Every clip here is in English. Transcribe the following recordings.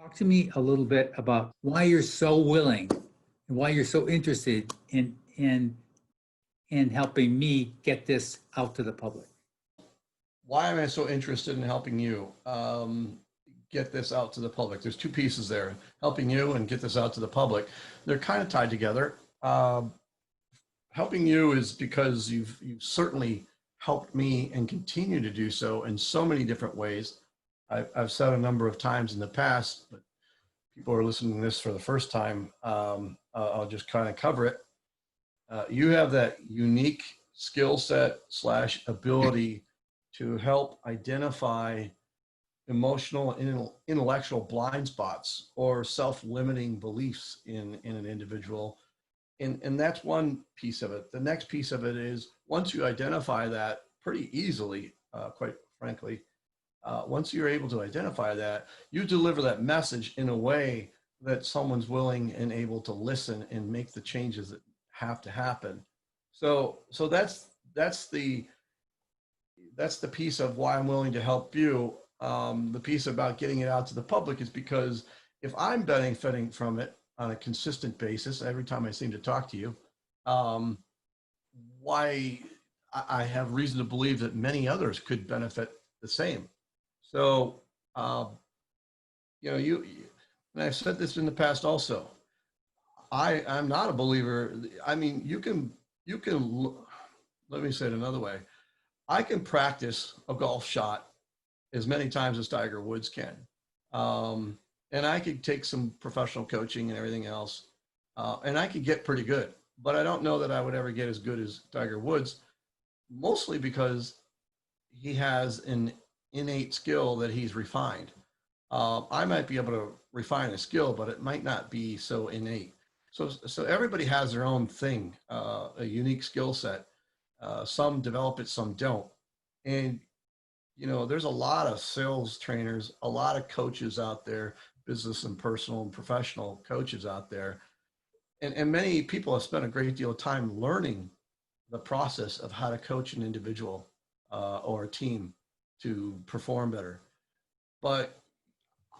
Talk to me a little bit about why you're so willing and why you're so interested in helping me get this out to the public. Why am I so interested in helping you get this out to the public? There's two pieces there: helping you and get this out to the public. They're kind of tied together. Helping you is because you've certainly helped me and continue to do so in so many different ways. I've said a number of times in the past, but people are listening to this for the first time. I'll just kind of cover it. You have that unique skill set / ability to help identify emotional and intellectual blind spots or self-limiting beliefs in an individual. And that's one piece of it. The next piece of it is once you identify that pretty easily, quite frankly, once you're able to identify that, you deliver that message in a way that someone's willing and able to listen and make the changes that have to happen. So that's the piece of why I'm willing to help you. The piece about getting it out to the public is because if I'm benefiting from it on a consistent basis, every time I seem to talk to you, why I have reason to believe that many others could benefit the same. So, you, and I've said this in the past also, I'm not a believer. I mean, you can, let me say it another way. I can practice a golf shot as many times as Tiger Woods can. And I could take some professional coaching and everything else, and I could get pretty good. But I don't know that I would ever get as good as Tiger Woods, mostly because he has an innate skill that he's refined. I might be able to refine a skill, but it might not be so innate. So everybody has their own thing, a unique skill set. Some develop it, some don't. And, there's a lot of sales trainers, a lot of coaches out there, business and personal and professional coaches out there. And many people have spent a great deal of time learning the process of how to coach an individual or a team to perform better. But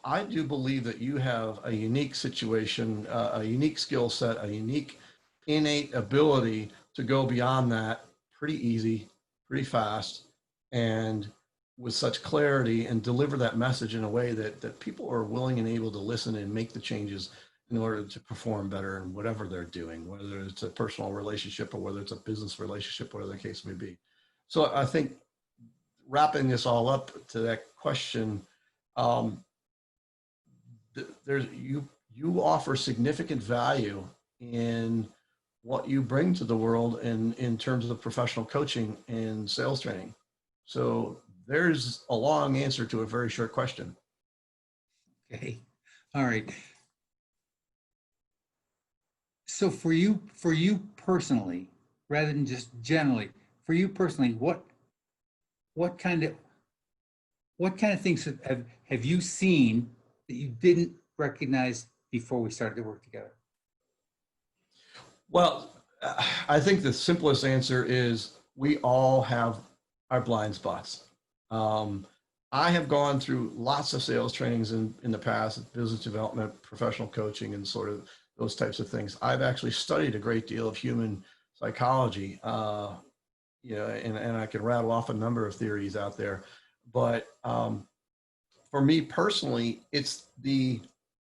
I do believe that you have a unique situation, a unique skill set, a unique innate ability to go beyond that pretty easy, pretty fast, and with such clarity and deliver that message in a way that people are willing and able to listen and make the changes in order to perform better in whatever they're doing, whether it's a personal relationship or whether it's a business relationship, whatever the case may be. So I think wrapping this all up to that question, you offer significant value in what you bring to the world in terms of professional coaching and sales training. So there's a long answer to a very short question. Okay. All right. So for you personally, rather than just generally, for you personally, what kind of things have you seen that you didn't recognize before we started to work together? Well, I think the simplest answer is we all have our blind spots. I have gone through lots of sales trainings in the past, business development, professional coaching, and sort of those types of things. I've actually studied a great deal of human psychology, and I can rattle off a number of theories out there. But for me personally, it's the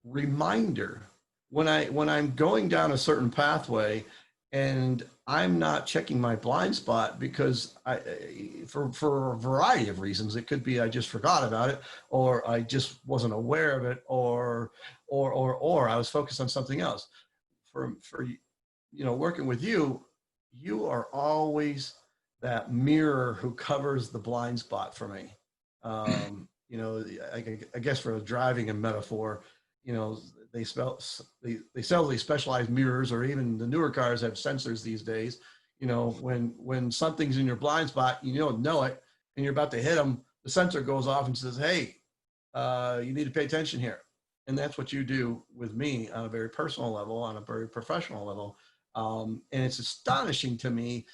reminder when I'm going down a certain pathway and I'm not checking my blind spot because for a variety of reasons. It could be I just forgot about it, or I just wasn't aware of it, or I was focused on something else. For working with you, you are always that mirror who covers the blind spot for me. I guess for driving a metaphor, they sell these specialized mirrors, or even the newer cars have sensors these days. When something's in your blind spot, you don't know it, and you're about to hit them, the sensor goes off and says, "Hey, you need to pay attention here." And that's what you do with me on a very personal level, on a very professional level. And it's astonishing to me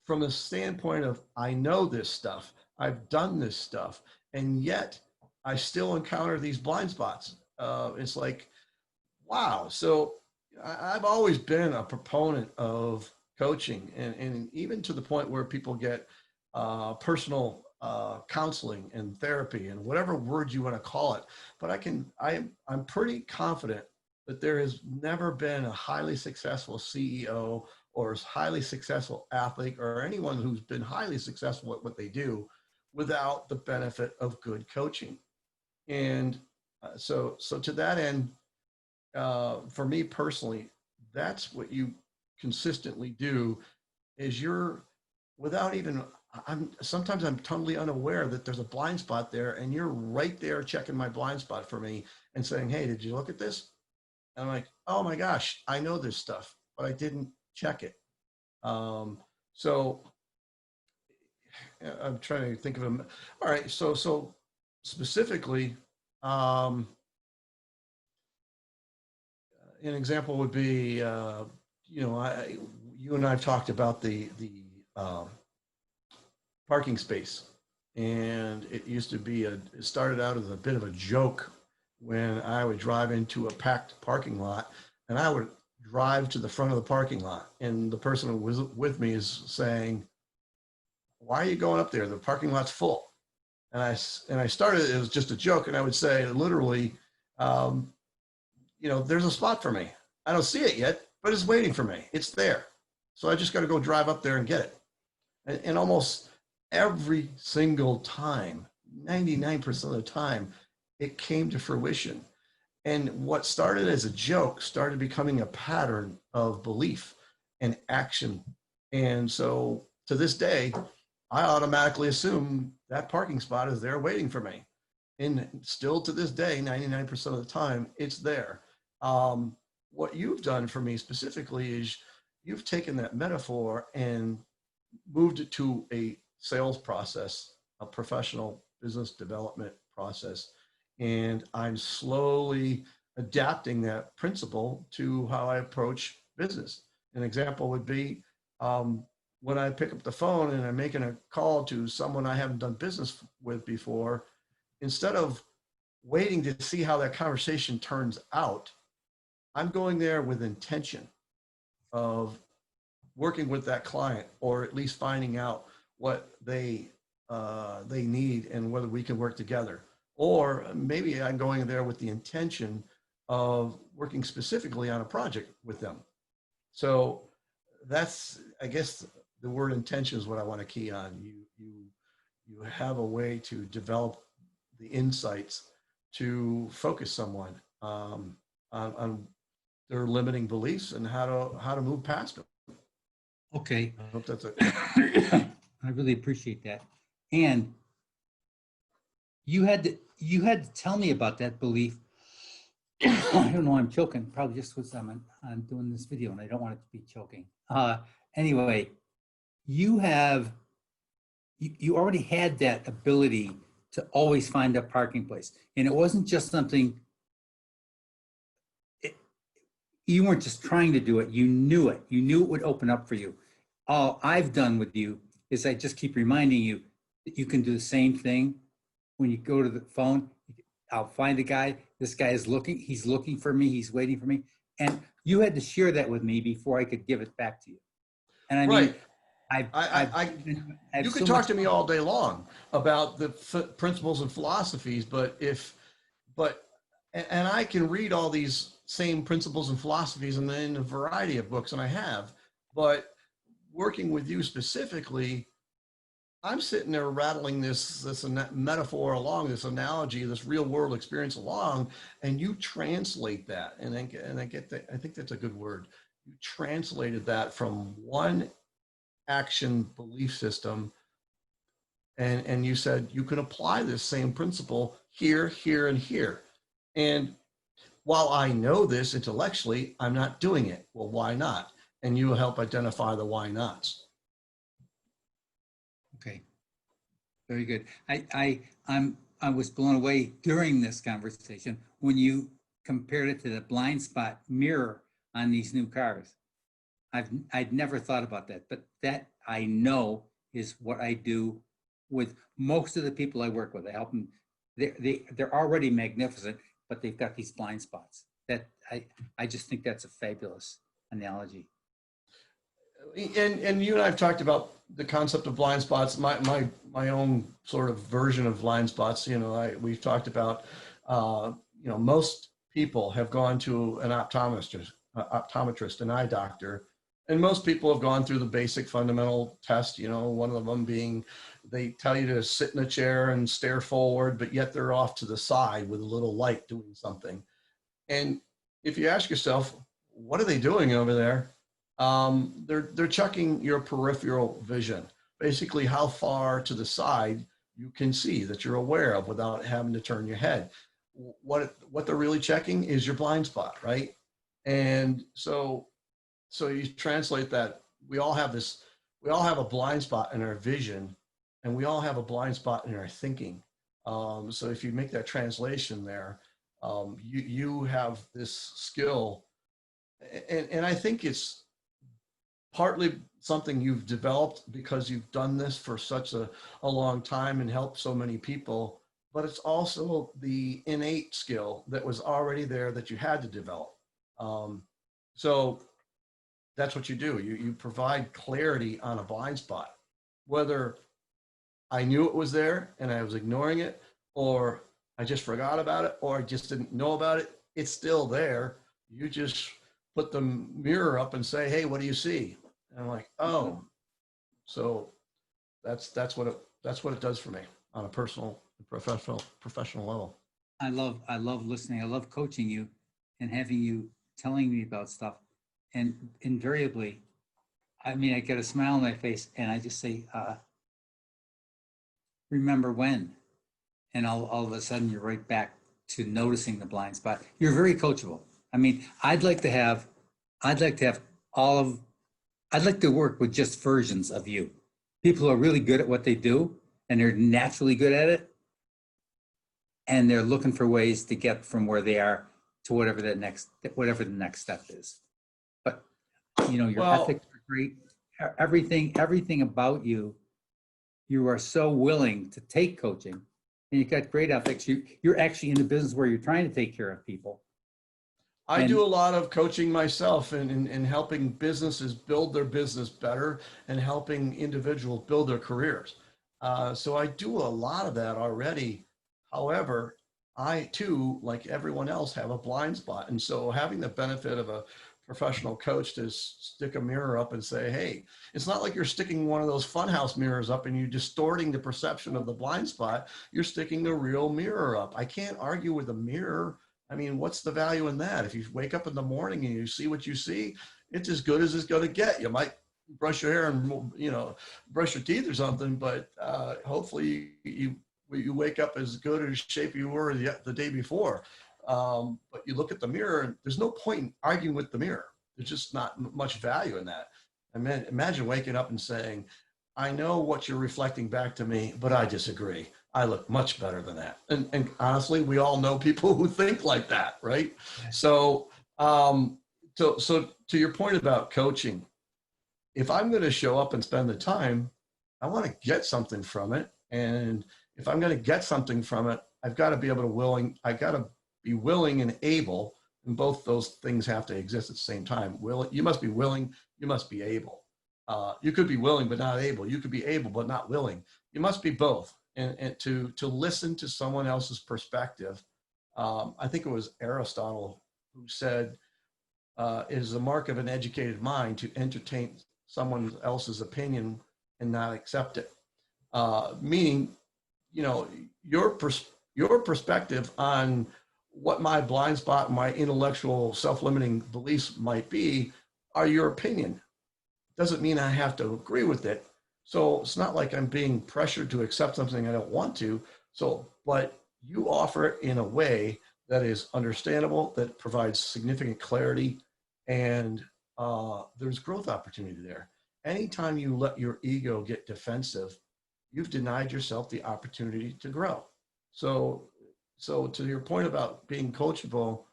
from the standpoint of, I know this stuff, I've done this stuff, and yet I still encounter these blind spots. It's like, wow. So I've always been a proponent of coaching, and even to the point where people get personal counseling and therapy and whatever word you want to call it. But I'm pretty confident that there has never been a highly successful CEO or a highly successful athlete or anyone who's been highly successful at what they do without the benefit of good coaching. And so to that end, for me personally, that's what you consistently do is you're without even sometimes I'm totally unaware that there's a blind spot there and you're right there checking my blind spot for me and saying, hey, did you look at this? And I'm like, oh my gosh, I know this stuff, but I didn't check it. So I'm trying to think of them. All right. So specifically, an example would be, you and I've talked about the parking space, and it used to be it started out as a bit of a joke when I would drive into a packed parking lot, and I would drive to the front of the parking lot, and the person who was with me is saying, "Why are you going up there? The parking lot's full." And I started, it was just a joke, and I would say literally, there's a spot for me. I don't see it yet, but it's waiting for me. It's there. So I just got to go drive up there and get it. And almost every single time, 99% of the time, it came to fruition. And what started as a joke started becoming a pattern of belief and action. And so to this day, I automatically assume that parking spot is there waiting for me. And still to this day, 99% of the time, it's there. What you've done for me specifically is you've taken that metaphor and moved it to a sales process, a professional business development process. And I'm slowly adapting that principle to how I approach business. An example would be when I pick up the phone and I'm making a call to someone I haven't done business with before, instead of waiting to see how that conversation turns out, I'm going there with intention of working with that client, or at least finding out what they need and whether we can work together. Or maybe I'm going there with the intention of working specifically on a project with them. So that's, I guess, the word intention is what I want to key on. You have a way to develop the insights to focus someone on their limiting beliefs and how to move past them. Okay. I hope that's it. I really appreciate that. And you had to tell me about that belief. I don't know, I'm choking, probably just because I'm doing this video and I don't want it to be choking. Anyway, you already had that ability to always find a parking place. And it wasn't just something, you weren't just trying to do it, you knew it. You knew it would open up for you. All I've done with you is I just keep reminding you that you can do the same thing when you go to the phone. I'll find the guy, this guy is looking, he's looking for me, he's waiting for me. And you had to share that with me before I could give it back to you. And I mean, you can talk to me all day long about the principles and philosophies, and I can read all these same principles and philosophies in a variety of books, and I have, but working with you specifically, I'm sitting there rattling this metaphor along, this analogy, this real world experience along, and you translate that, and I get that. I think that's a good word. You translated that from one action belief system, and you said you can apply this same principle here, here, and here. And while I know this intellectually, I'm not doing it. Well, why not? And you will help identify the why nots. Okay, very good. I was blown away during this conversation when you compared it to the blind spot mirror on these new cars. I'd never thought about that, but that I know is what I do with most of the people I work with. I help them. They're already magnificent. but they've got these blind spots. That I just think that's a fabulous analogy. And you and I have talked about the concept of blind spots. My own sort of version of blind spots. We've talked about. Most people have gone to an optometrist, an eye doctor, and most people have gone through the basic fundamental test. One of them being they tell you to sit in a chair and stare forward, but yet they're off to the side with a little light doing something. And if you ask yourself, what are they doing over there? They're checking your peripheral vision, basically how far to the side you can see that you're aware of without having to turn your head. What they're really checking is your blind spot, right? And so you translate that. We all have a blind spot in our vision, and we all have a blind spot in our thinking. So if you make that translation there, you have this skill, and I think it's partly something you've developed because you've done this for such a long time and helped so many people, but it's also the innate skill that was already there that you had to develop. So that's what you do. You provide clarity on a blind spot, whether I knew it was there and I was ignoring it, or I just forgot about it, or I just didn't know about it. It's still there. You just put the mirror up and say, "Hey, what do you see?" And I'm like, "Oh." So that's what it does for me on a personal, professional level. I love listening. I love coaching you and having you telling me about stuff. And invariably, I get a smile on my face and I just say, remember when? And all of a sudden you're right back to noticing the blind spot. You're very coachable. I'd like to work with just versions of you. People who are really good at what they do and they're naturally good at it. And they're looking for ways to get from where they are to whatever the next step is. But your ethics are great. Everything about you are so willing to take coaching, and you've got great ethics. You're actually in the business where you're trying to take care of people. I do a lot of coaching myself and helping businesses build their business better and helping individuals build their careers. So I do a lot of that already. However, I too, like everyone else, have a blind spot. And so having the benefit of a professional coach to stick a mirror up and say, "Hey," it's not like you're sticking one of those funhouse mirrors up and you're distorting the perception of the blind spot. You're sticking a real mirror up. I can't argue with a mirror. What's the value in that? If you wake up in the morning and you see what you see, it's as good as it's going to get. You might brush your hair and brush your teeth or something, but hopefully you wake up as good as shape you were the day before. But you look at the mirror and there's no point in arguing with the mirror. There's just not much value in that. Imagine waking up and saying, "I know what you're reflecting back to me, but I disagree. I look much better than that." And honestly, we all know people who think like that, right? So, so to your point about coaching, if I'm going to show up and spend the time, I want to get something from it. And if I'm going to get something from it, I've got to be willing and able, and both those things have to exist at the same time. You must be willing, you must be able. You could be willing but not able. You could be able but not willing. You must be both. And to listen to someone else's perspective. I think it was Aristotle who said, it is the mark of an educated mind to entertain someone else's opinion and not accept it. Meaning, your perspective on what my blind spot, my intellectual self-limiting beliefs might be, are your opinion. Doesn't mean I have to agree with it. So it's not like I'm being pressured to accept something I don't want to. But you offer it in a way that is understandable, that provides significant clarity, and there's growth opportunity there. Anytime you let your ego get defensive, you've denied yourself the opportunity to grow. So to your point about being coachable,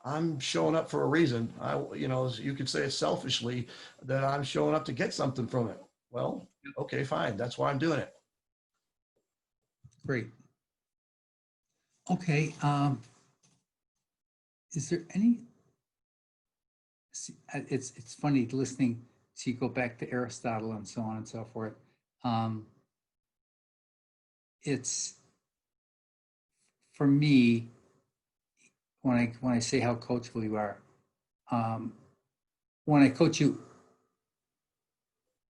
I'm showing up for a reason. You could say it selfishly that I'm showing up to get something from it. Well, okay, fine. That's why I'm doing it. Great. Okay. is there any, it's funny listening, so you go back to Aristotle and so on and so forth. Um, it's, for me, when I say how coachable you are, um, when I coach you,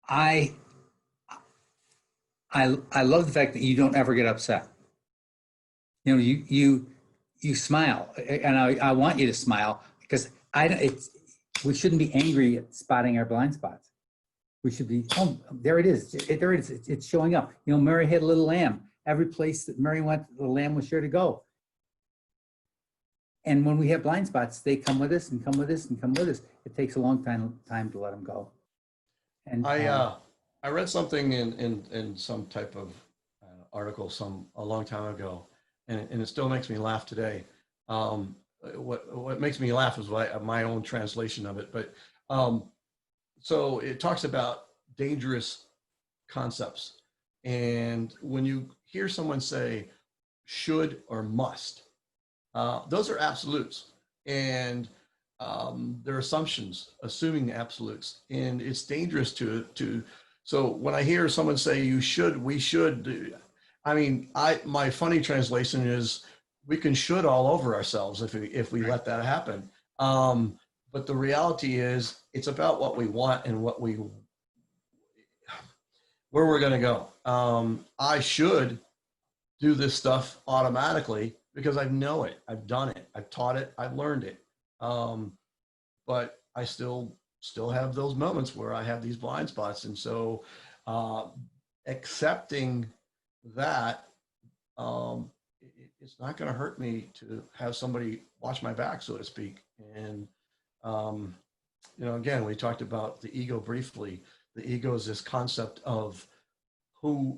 I I love the fact that you don't ever get upset. You know, you smile, and I want you to smile because we shouldn't be angry at spotting our blind spots. We should be, oh, there it is. There it is. It's showing up. You know, Mary had a little lamb. Every place that Mary went, the lamb was sure to go. And when we have blind spots, they come with us and come with us and come with us. It takes a long time to let them go. And I read something in some type of article a long time ago, and it still makes me laugh today. What makes me laugh is my own translation of it. But so it talks about dangerous concepts, and when you hear someone say should or must, those are absolutes, and they're assumptions, assuming absolutes, and it's dangerous to. So when I hear someone say you should, we should, I mean, my funny translation is we can should all over ourselves if we let that happen. But the reality is it's about what we want and where we're going to go. I should do this stuff automatically because I know it, I've done it, I've taught it, I've learned it. But I still have those moments where I have these blind spots. And so accepting that, it's not going to hurt me to have somebody watch my back, so to speak. And, you know, again, we talked about the ego briefly. The ego is this concept of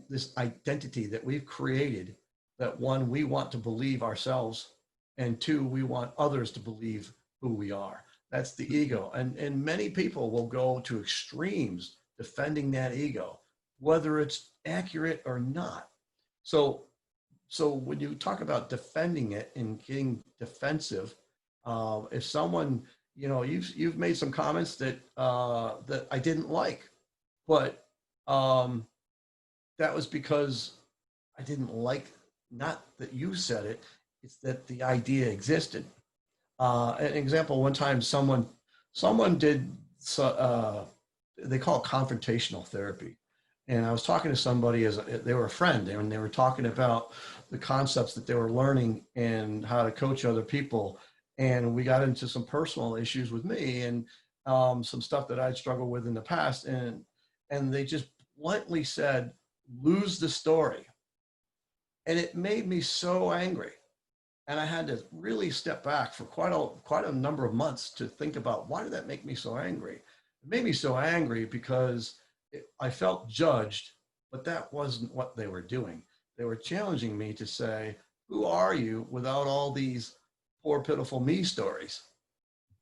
this identity that we've created, that one, we want to believe ourselves, and two, we want others to believe who we are. That's the ego. And many people will go to extremes defending that ego, whether it's accurate or not. So when you talk about defending it and getting defensive, if someone, you know, you've made some comments that that I didn't like, but that was because I didn't like, not that you said it, it's that the idea existed. An example, one time someone did, they call it confrontational therapy. And I was talking to somebody they were a friend, and they were talking about the concepts that they were learning and how to coach other people. And we got into some personal issues with me and some stuff that I'd struggled with in the past. And they just bluntly said, lose the story. And it made me so angry. And I had to really step back for quite a number of months to think about, why did that make me so angry? It made me so angry because I felt judged, but that wasn't what they were doing. They were challenging me to say, who are you without all these poor, pitiful me stories?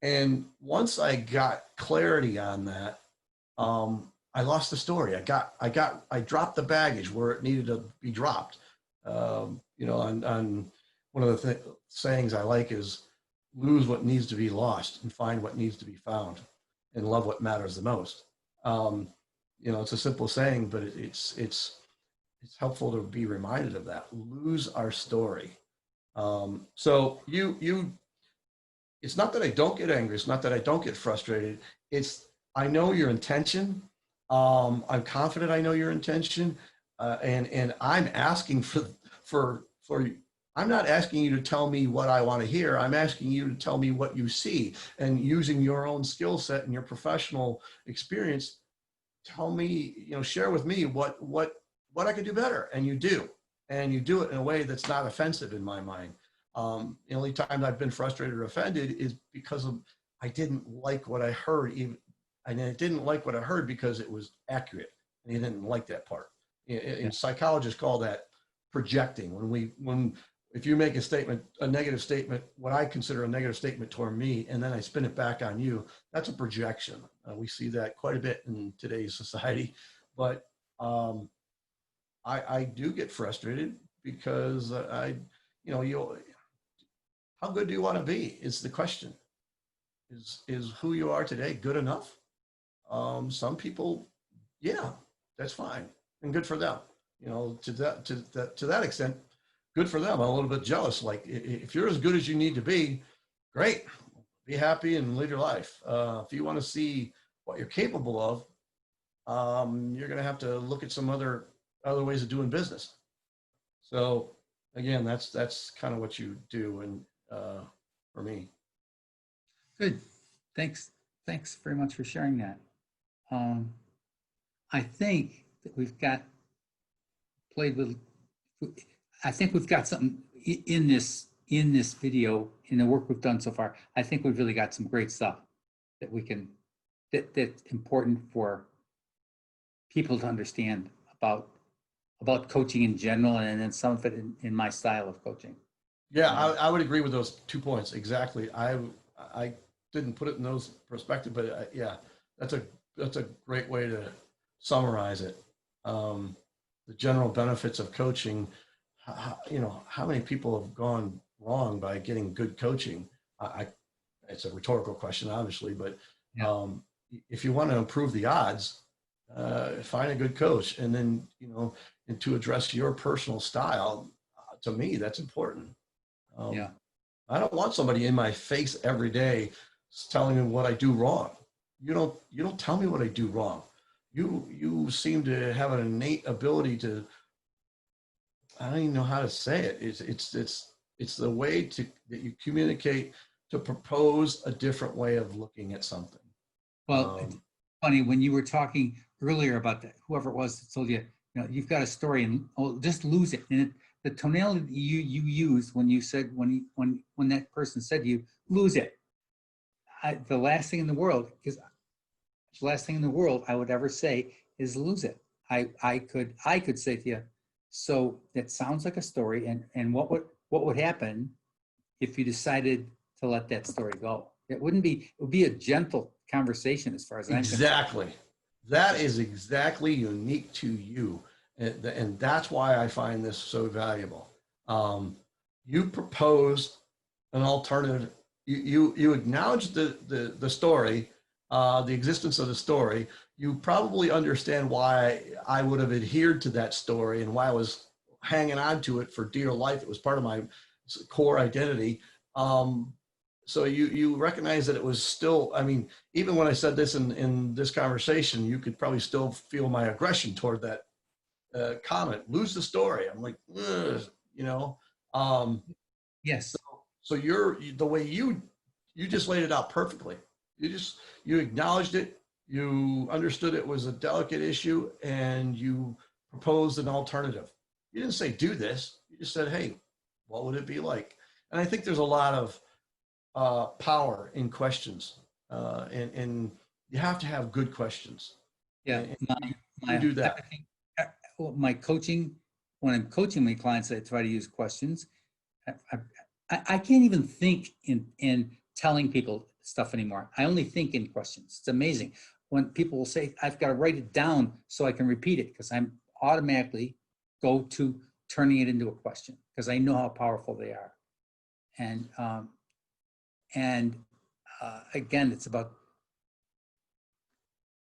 And once I got clarity on that, I lost the story. I dropped the baggage where it needed to be dropped. You know, on one of the sayings I like is, lose what needs to be lost and find what needs to be found, and love what matters the most. You know, it's a simple saying, but it's helpful to be reminded of that. Lose our story. So it's not that I don't get angry. It's not that I don't get frustrated. It's, I know your intention. I'm confident I know your intention. And I'm asking for I'm not asking you to tell me what I want to hear. I'm asking you to tell me what you see, and using your own skill set and your professional experience, tell me, you know, share with me what I could do better. And you do it in a way that's not offensive in my mind. The only time I've been frustrated or offended is because I didn't like what I heard, and I didn't like what I heard because it was accurate, and you didn't like that part. And psychologists call that projecting. If you make a negative statement, what I consider a negative statement toward me, and then I spin it back on you, that's a projection. We see that quite a bit in today's society. But I do get frustrated because how good do you want to be is the question. Is who you are today good enough? Some people, yeah, that's fine and good for them. You know, to that extent, good for them. I'm a little bit jealous. Like if you're as good as you need to be, great, be happy and live your life. If you want to see what you're capable of, you're going to have to look at some other ways of doing business. So again, that's kind of what you do, and for me. Good. Thanks very much for sharing that. I think that I think we've got something in this video, in the work we've done so far. I think we've really got some great stuff that that's important for people to understand about coaching in general, and then some of it in my style of coaching. Yeah, I would agree with those 2 points. Exactly. I didn't put it in those perspective, but yeah, that's a great way to summarize it. The general benefits of coaching, how many people have gone wrong by getting good coaching? It's a rhetorical question, obviously, but Yeah. if you want to improve the odds, find a good coach, and then, and to address your personal style, to me, that's important. Yeah. I don't want somebody in my face every day telling me what I do wrong. You don't tell me what I do wrong. You seem to have an innate ability to, I don't even know how to say it. It's the way that you communicate, to propose a different way of looking at something. Well, it's funny when you were talking earlier about that, whoever it was that told you, you've got a story and just lose it. And the tonality that you used when you said, when that person said to you, lose it. The last thing in the world I would ever say is lose it. I could say to you, so that sounds like a story, and what would happen if you decided to let that story go? It would be a gentle conversation as far as I'm concerned. Exactly. That is exactly unique to you. And that's why I find this so valuable. You propose an alternative. You acknowledge the story, the existence of the story. You probably understand why I would have adhered to that story and why I was hanging on to it for dear life. It was part of my core identity. So you recognize that it was still, I mean, even when I said this in this conversation, you could probably still feel my aggression toward that comment. Lose the story. I'm like, ugh, Yes. So you're the way you just laid it out perfectly. You acknowledged it. You understood it was a delicate issue, and you proposed an alternative. You didn't say do this. You just said, hey, what would it be like? And I think there's a lot of power in questions, and you have to have good questions. Yeah. You do that. My coaching, when I'm coaching my clients, I try to use questions. I can't even think in telling people stuff anymore. I only think in questions. It's amazing when people will say, I've got to write it down so I can repeat it, because I'm automatically go to turning it into a question, because I know how powerful they are. And again, it's about,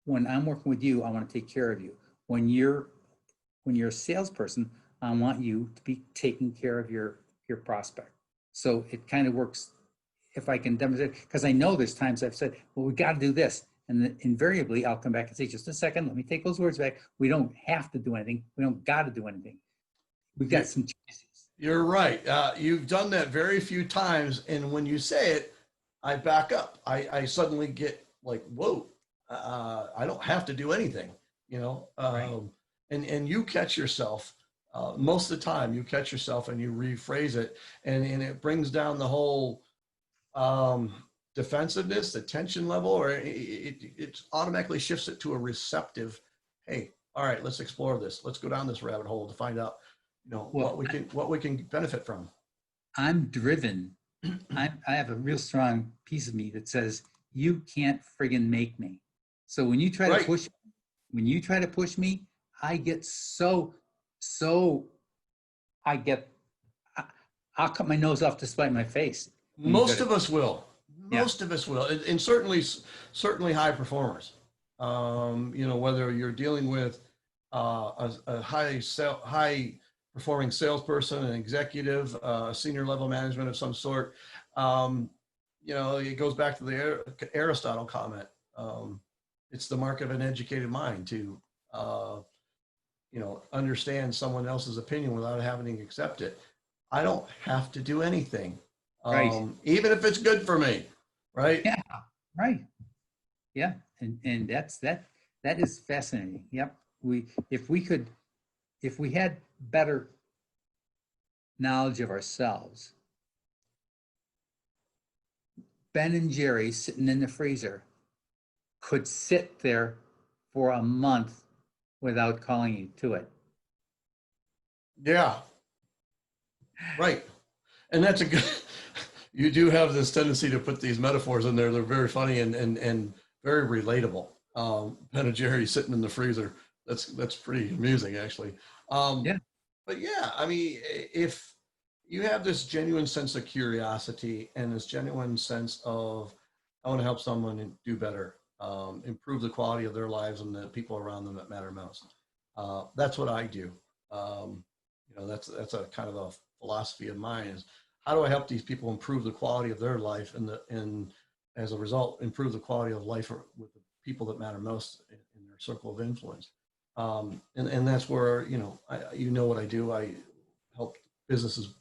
when I'm working with you, I want to take care of you. When you're a salesperson, I want you to be taking care of your prospect. So it kind of works if I can demonstrate, because I know there's times I've said, well, we got to do this. And then invariably I'll come back and say, just a second, let me take those words back. We don't have to do anything. We don't got to do anything. We've got some choices. You're right. You've done that very few times. And when you say it, I back up. I suddenly get like, whoa, I don't have to do anything, Right. And you catch yourself. Most of the time you catch yourself and you rephrase it, and it brings down the whole defensiveness, the tension level, or it automatically shifts it to a receptive, hey, all right, let's explore this. Let's go down this rabbit hole to find out, what we can benefit from. I'm driven. I have a real strong piece of me that says, you can't friggin' make me. So when you try to push me, I get I'll cut my nose off to spite my face. when you Most got of it. us will. Yeah, Most of us will, and certainly high performers. Whether you're dealing with a high performing salesperson, an executive, senior level management of some sort. Um, it goes back to the Aristotle comment. It's the mark of an educated mind to understand someone else's opinion without having to accept it. I don't have to do anything, right. even if it's good for me, right? Yeah, right. Yeah, and that is fascinating. Yep. If we had better knowledge of ourselves, Ben and Jerry sitting in the freezer could sit there for a month without calling you to it. Yeah, right. And that's a good. You do have this tendency to put these metaphors in there. They're very funny and very relatable. Ben and Jerry sitting in the freezer. That's pretty amusing, actually. Um, Yeah. but yeah, I mean, if you have this genuine sense of curiosity and this genuine sense of I want to help someone do better, improve the quality of their lives and the people around them that matter most. That's what I do. That's a kind of a philosophy of mine is how do I help these people improve the quality of their life and as a result improve the quality of life with the people that matter most in their circle of influence. And that's where what I do. I help businesses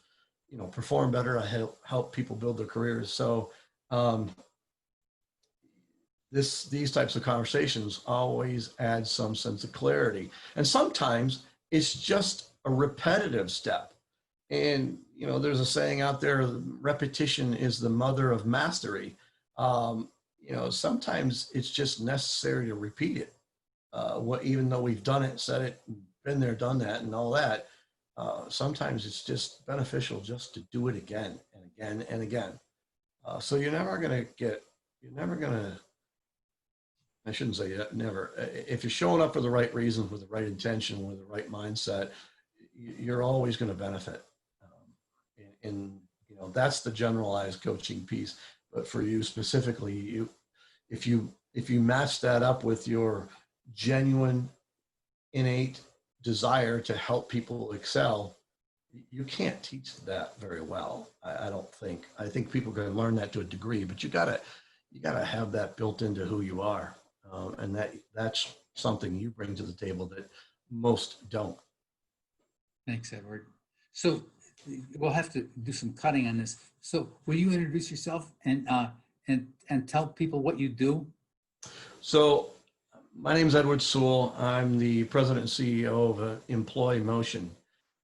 perform better. I help people build their careers. So um, these types of conversations always add some sense of clarity, and sometimes it's just a repetitive step. And there's a saying out there: repetition is the mother of mastery. Sometimes it's just necessary to repeat it. Even though we've done it, said it, been there, done that, and all that, sometimes it's just beneficial just to do it again and again and again. So you're never gonna. I shouldn't say that, never. If you're showing up for the right reasons, with the right intention, with the right mindset, you're always going to benefit. And that's the generalized coaching piece. But for you specifically, if you match that up with your genuine, innate desire to help people excel, you can't teach that very well. I don't think. I think people can learn that to a degree, but you gotta have that built into who you are, and that's something you bring to the table that most don't. Thanks, Edward. So we'll have to do some cutting on this. So will you introduce yourself and tell people what you do? So my name is Edward Sewell. I'm the president and CEO of Employ Motion,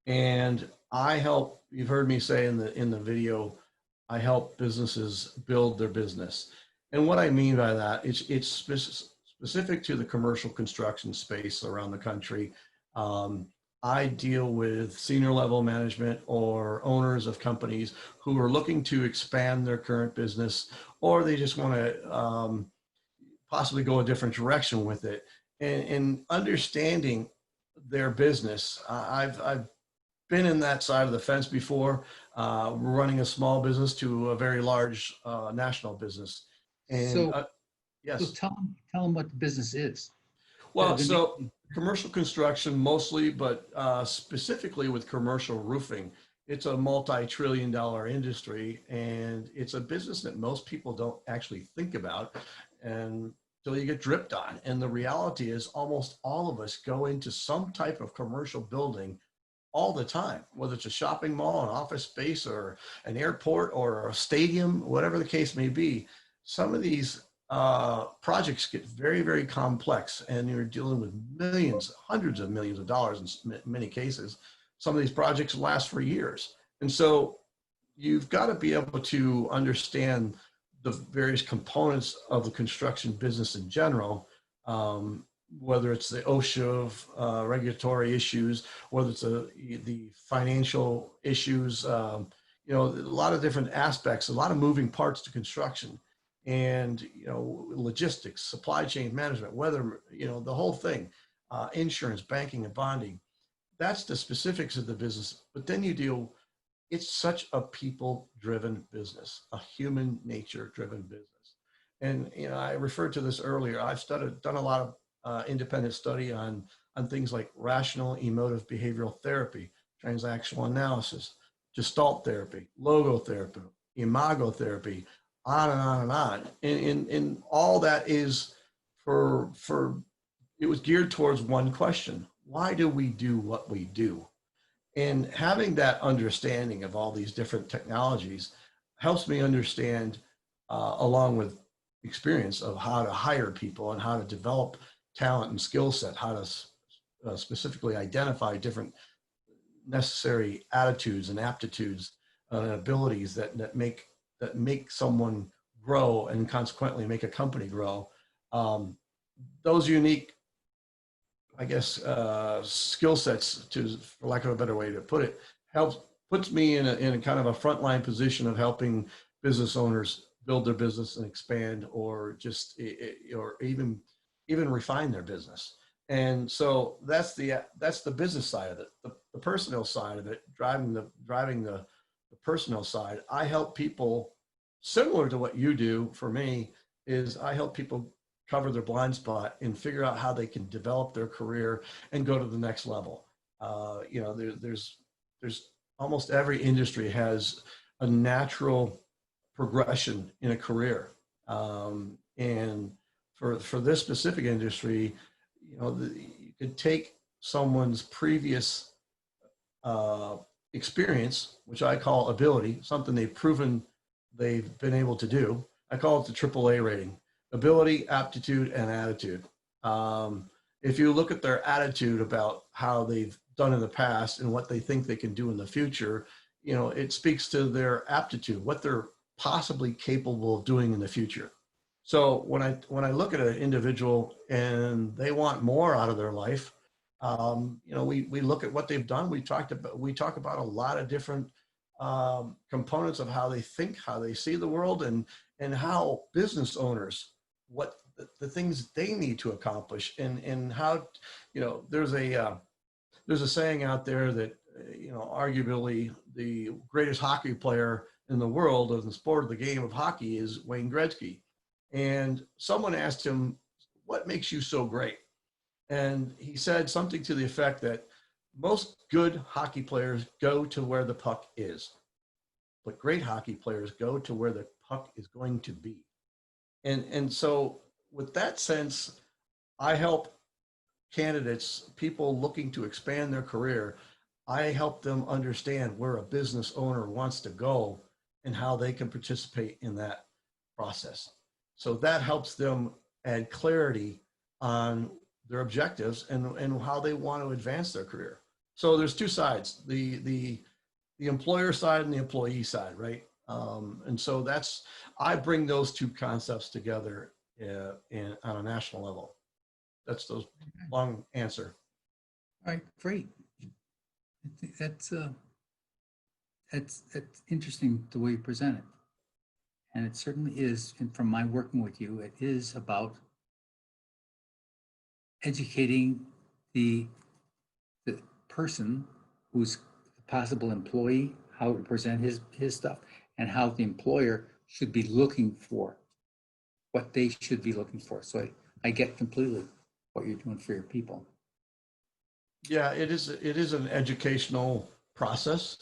and I help. You've heard me say in the video, I help businesses build their business. And what I mean by that, it's specific to the commercial construction space around the country. I deal with senior level management or owners of companies who are looking to expand their current business, or they just want to possibly go a different direction with it. And understanding their business, I've been in that side of the fence before, running a small business to a very large national business. And So yes. tell them what the business is. Well, so commercial construction mostly, but specifically with commercial roofing, it's a multi-trillion-dollar industry, and it's a business that most people don't actually think about until you get dripped on. And the reality is almost all of us go into some type of commercial building all the time, whether it's a shopping mall, an office space, or an airport, or a stadium, whatever the case may be. Some of these projects get very, very complex, and you're dealing with millions, hundreds of millions of dollars in many cases. Some of these projects last for years. And so you've got to be able to understand the various components of the construction business in general, whether it's the OSHA regulatory issues, whether it's the financial issues, a lot of different aspects, a lot of moving parts to construction. And logistics, supply chain management, weather, the whole thing, insurance, banking, and bonding. That's the specifics of the business. But then you deal it's such a people-driven business, a human nature-driven business. And I referred to this earlier. I've done a lot of independent study on things like rational emotive behavioral therapy, transactional analysis, gestalt therapy, logotherapy, imago therapy, on and on and on. And all that is for it was geared towards one question: why do we do what we do? And having that understanding of all these different technologies helps me understand, along with experience, of how to hire people and how to develop talent and skill set, how to specifically identify different necessary attitudes and aptitudes and abilities that make someone grow and consequently make a company grow. Those unique, I guess, skill sets, for lack of a better way to put it, puts me in a kind of a frontline position of helping business owners build their business and expand, or just or even refine their business. And so that's the business side of it. The personnel side of it, driving the personnel side. I help people, similar to what you do for me, is I help people cover their blind spot and figure out how they can develop their career and go to the next level. There's almost every industry has a natural progression in a career. And for this specific industry, you could take someone's previous experience, which I call ability, something they've proven they've been able to do. I call it the AAA rating: ability, aptitude, and attitude. If you look at their attitude about how they've done in the past and what they think they can do in the future, it speaks to their aptitude, what they're possibly capable of doing in the future. So when I look at an individual and they want more out of their life, we look at what they've done. We talk about a lot of different components of how they think, how they see the world, and how business owners, what the things they need to accomplish, and how, there's a saying out there that, arguably the greatest hockey player in the world of the sport of the game of hockey is Wayne Gretzky. And someone asked him, what makes you so great? And he said something to the effect that most good hockey players go to where the puck is, but great hockey players go to where the puck is going to be. And so with that sense, I help candidates, people looking to expand their career, I help them understand where a business owner wants to go and how they can participate in that process. So that helps them add clarity on their objectives and how they want to advance their career. So there's two sides: the employer side and the employee side, right? And so I bring those two concepts together on a national level. That's the long answer. All right, great. I think that's interesting the way you present it. And it certainly is, and from my working with you, it is about educating the person who's a possible employee, how to present his stuff, and how the employer should be looking for what they should be looking for. So I get completely what you're doing for your people. Yeah, it is an educational process.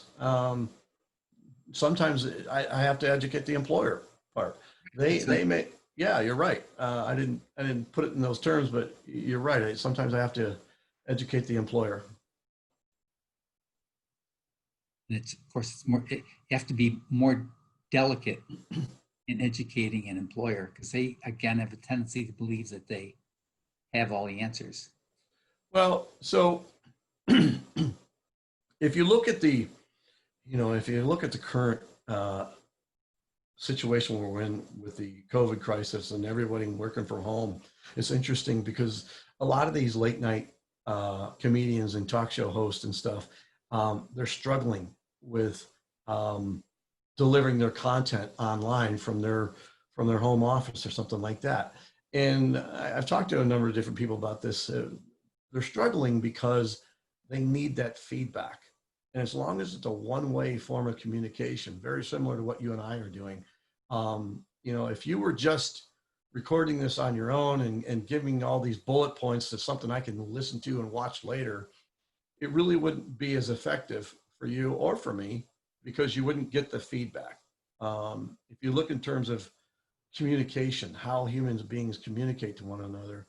Sometimes I have to educate the employer part. They may, yeah, you're right. I didn't put it in those terms, but you're right. Sometimes I have to educate the employer. And of course, it's more. You have to be more delicate in educating an employer, because they again have a tendency to believe that they have all the answers. Well, so if you look at the current situation we're in with the COVID crisis and everybody working from home, it's interesting because a lot of these late night comedians and talk show hosts and stuff, they're struggling with delivering their content online from their home office or something like that. And I've talked to a number of different people about this. They're struggling because they need that feedback. And as long as it's a one-way form of communication, very similar to what you and I are doing, you know, if you were just recording this on your own and giving all these bullet points to something I can listen to and watch later, it really wouldn't be as effective for you or for me because you wouldn't get the feedback. If you look in terms of communication, how human beings communicate to one another,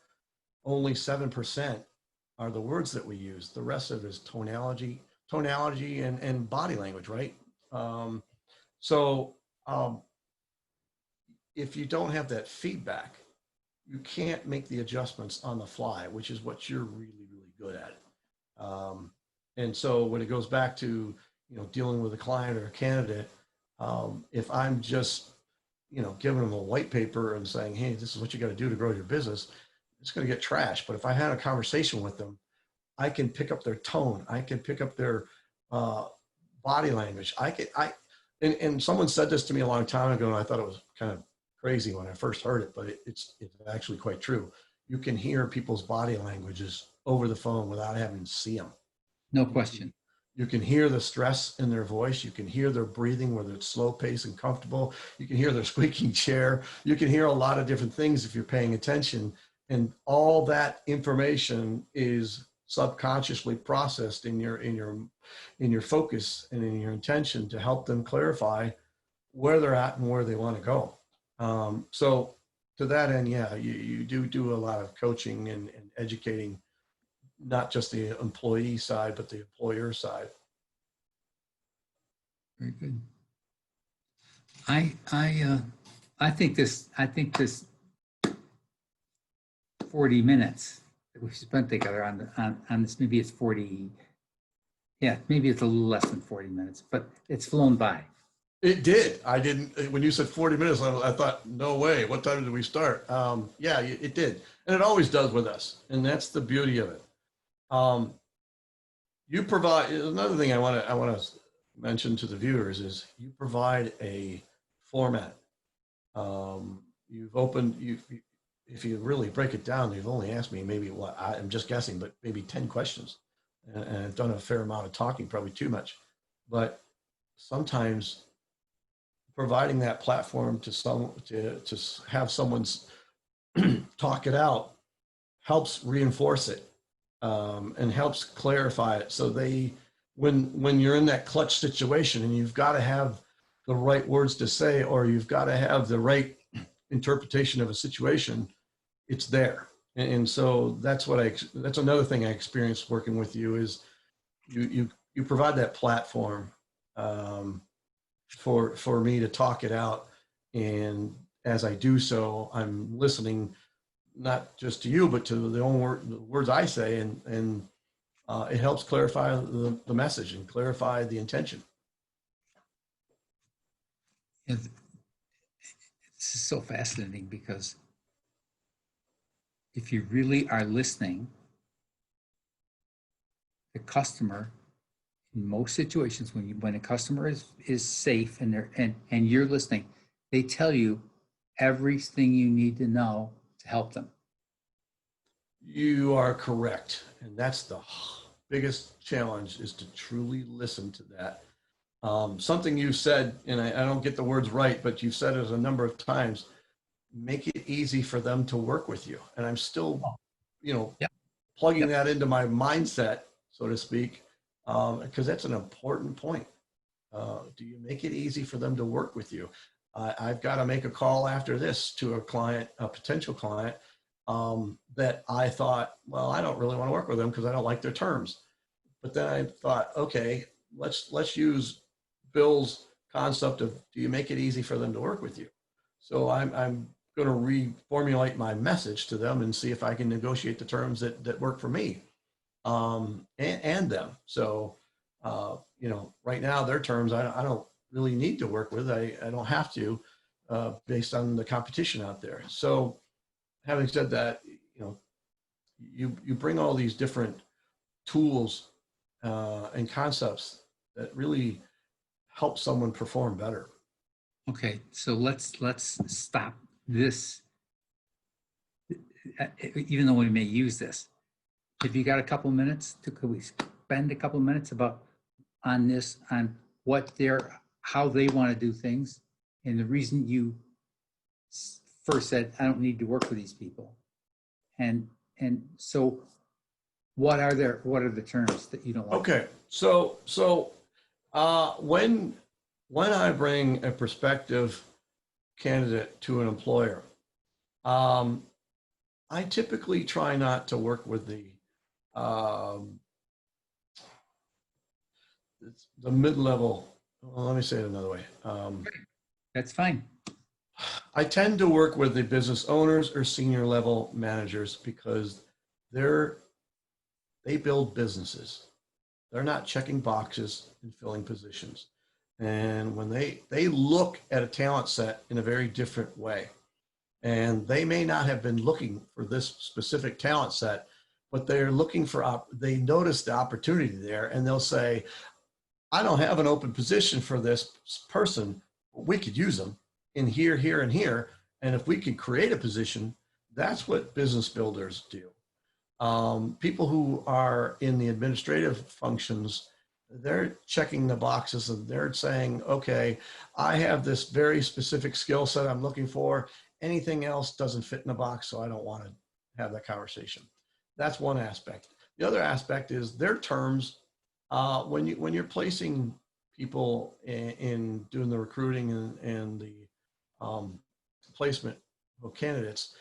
only 7% are the words that we use. The rest of it is tonality and body language, right? So if you don't have that feedback, you can't make the adjustments on the fly, which is what you're really, really good at. And so when it goes back to, you know, dealing with a client or a candidate, if I'm just, you know, giving them a white paper and saying, hey, this is what you got to do to grow your business, it's going to get trashed. But if I had a conversation with them, I can pick up their tone. I can pick up their body language. And someone said this to me a long time ago, and I thought it was kind of crazy when I first heard it, but it's actually quite true. You can hear people's body languages over the phone without having to see them. No question. You can hear the stress in their voice. You can hear their breathing, whether it's slow pace and comfortable. You can hear their squeaking chair. You can hear a lot of different things if you're paying attention. And all that information is subconsciously processed in your focus and in your intention to help them clarify where they're at and where they want to go. So to that end, yeah, you do a lot of coaching and educating, not just the employee side, but the employer side. Very good. I think this 40 minutes that we spent together on this, maybe it's 40, yeah, maybe it's a little less than 40 minutes, but it's flown by. It did. I didn't, when you said 40 minutes, I thought, no way. What time did we start? Yeah, it did. And it always does with us. And that's the beauty of it. You provide, another thing I want to mention to the viewers is you provide a format. If you really break it down, you've only asked me maybe I'm just guessing, but maybe 10 questions. And I've done a fair amount of talking, probably too much. But sometimes providing that platform to have someone's talk it out helps reinforce it and helps clarify it. So when you're in that clutch situation and you've got to have the right words to say, or you've got to have the right interpretation of a situation, it's there. And so that's another thing I experienced working with you is you provide that platform for me to talk it out. And as I do so, I'm listening not just to you, but to the words I say, and it helps clarify the message and clarify the intention. Yeah, this is so fascinating because if you really are listening, the customer, in most situations, when a customer is safe and you're listening, they tell you everything you need to know to help them. You are correct. And that's the biggest challenge, is to truly listen to that. Something you said, and I don't get the words right, but you've said it a number of times, make it easy for them to work with you. And I'm still, plugging that into my mindset, so to speak, because that's an important point. Do you make it easy for them to work with you? I've got to make a call after this to a client, a potential client, that I thought, well, I don't really want to work with them because I don't like their terms. But then I thought, okay, let's use Bill's concept of, do you make it easy for them to work with you? So I'm going to reformulate my message to them and see if I can negotiate the terms that work for me and them. So, right now their terms, I don't really need to work with. I don't have to, based on the competition out there. So having said that, you bring all these different tools and concepts that really help someone perform better. Okay, so let's stop this, even though we may use this. Have you got a couple minutes? Could we spend a couple minutes about on this, on how they want to do things. And the reason you first said, I don't need to work for these people. And so what are the terms that you don't like? Okay, so when I bring a prospective candidate to an employer, I typically try not to work with the mid-level. Well, let me say it another way. That's fine. I tend to work with the business owners or senior level managers because they build businesses. They're not checking boxes and filling positions. And when they look at a talent set in a very different way, and they may not have been looking for this specific talent set, but they're looking for, they notice the opportunity there, and they'll say, I don't have an open position for this person, but we could use them in here, here, and here. And if we can create a position, that's what business builders do. People who are in the administrative functions, they're checking the boxes and they're saying, okay, I have this very specific skill set I'm looking for. Anything else doesn't fit in the box, so I don't want to have that conversation. That's one aspect. The other aspect is their terms. When you're placing people in doing the recruiting and the placement of candidates,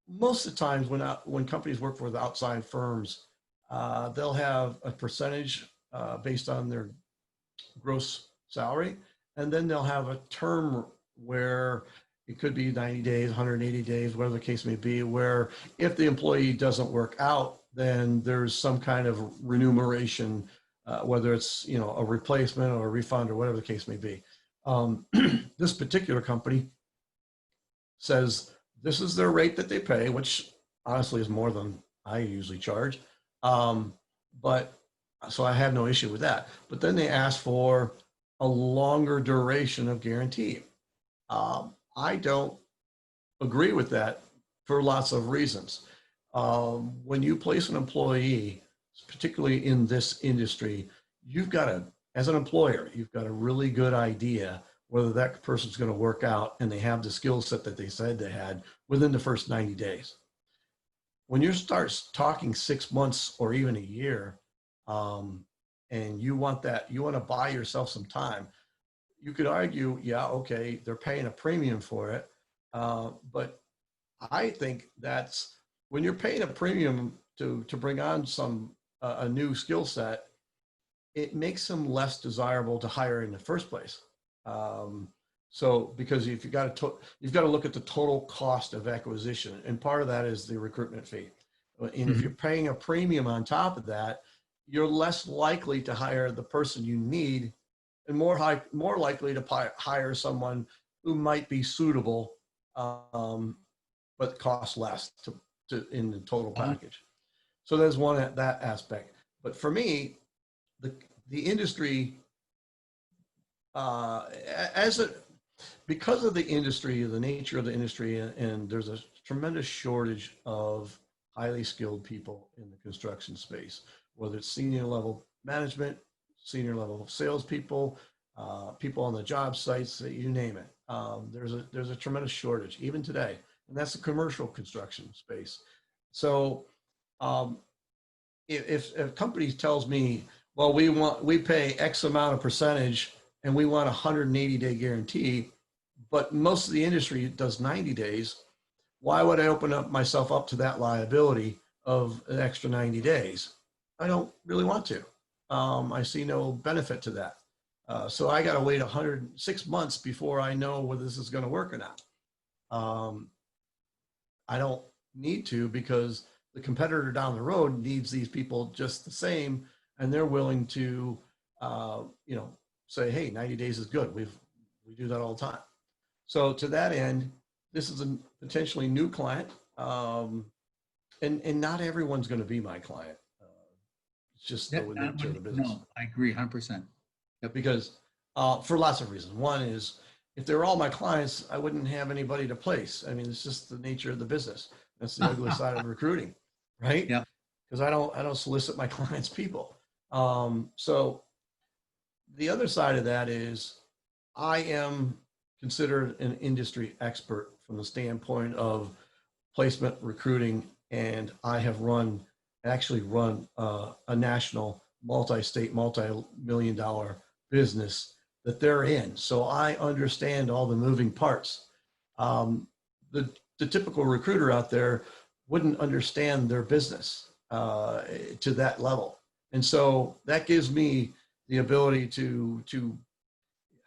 most of the times when companies work with outside firms, they'll have a percentage based on their gross salary, and then they'll have a term where it could be 90 days, 180 days, whatever the case may be, where if the employee doesn't work out, then there's some kind of remuneration, whether it's a replacement or a refund or whatever the case may be. This particular company says this is their rate that they pay, which honestly is more than I usually charge. But so I have no issue with that. But then they ask for a longer duration of guarantee. I don't agree with that for lots of reasons. When you place an employee, particularly in this industry, you've got to, as an employer, you've got a really good idea whether that person's going to work out and they have the skill set that they said they had within the first 90 days. When you start talking 6 months or even a year, and you want to buy yourself some time, you could argue, yeah, okay, they're paying a premium for it. But I think that's when you're paying a premium to bring on a new skill set, it makes them less desirable to hire in the first place. So because you've got to look at the total cost of acquisition, and part of that is the recruitment fee. And if you're paying a premium on top of that, you're less likely to hire the person you need, and more likely to hire someone who might be suitable, but costs less in the total package. So there's that aspect. But for me, the industry, because of the industry, the nature of the industry, and there's a tremendous shortage of highly skilled people in the construction space, whether it's senior level management, senior level salespeople, people on the job sites, you name it. There's a tremendous shortage even today, and that's the commercial construction space. So if a company tells me, well, we pay X amount of percentage and we want a 180-day guarantee, but most of the industry does 90 days, why would I open up myself up to that liability of an extra 90 days? I don't really want to. I see no benefit to that. So I got to wait 106 months before I know whether this is going to work or not. I don't need to, because the competitor down the road needs these people just the same, and they're willing to, say, hey, 90 days is good. We do that all the time. So to that end, this is a potentially new client, and not everyone's going to be my client. It's just the nature of the business. No, I agree 100%. Yep. Because for lots of reasons. One is, if they're all my clients, I wouldn't have anybody to place. I mean, it's just the nature of the business. That's the ugly side of recruiting, right? Yeah. Because I don't solicit my clients' people. So the other side of that is I am considered an industry expert from the standpoint of placement recruiting, and I have actually run a national, multi-state, multi-million dollar business that they're in. So I understand all the moving parts. Um, the typical recruiter out there wouldn't understand their business to that level. And so that gives me the ability to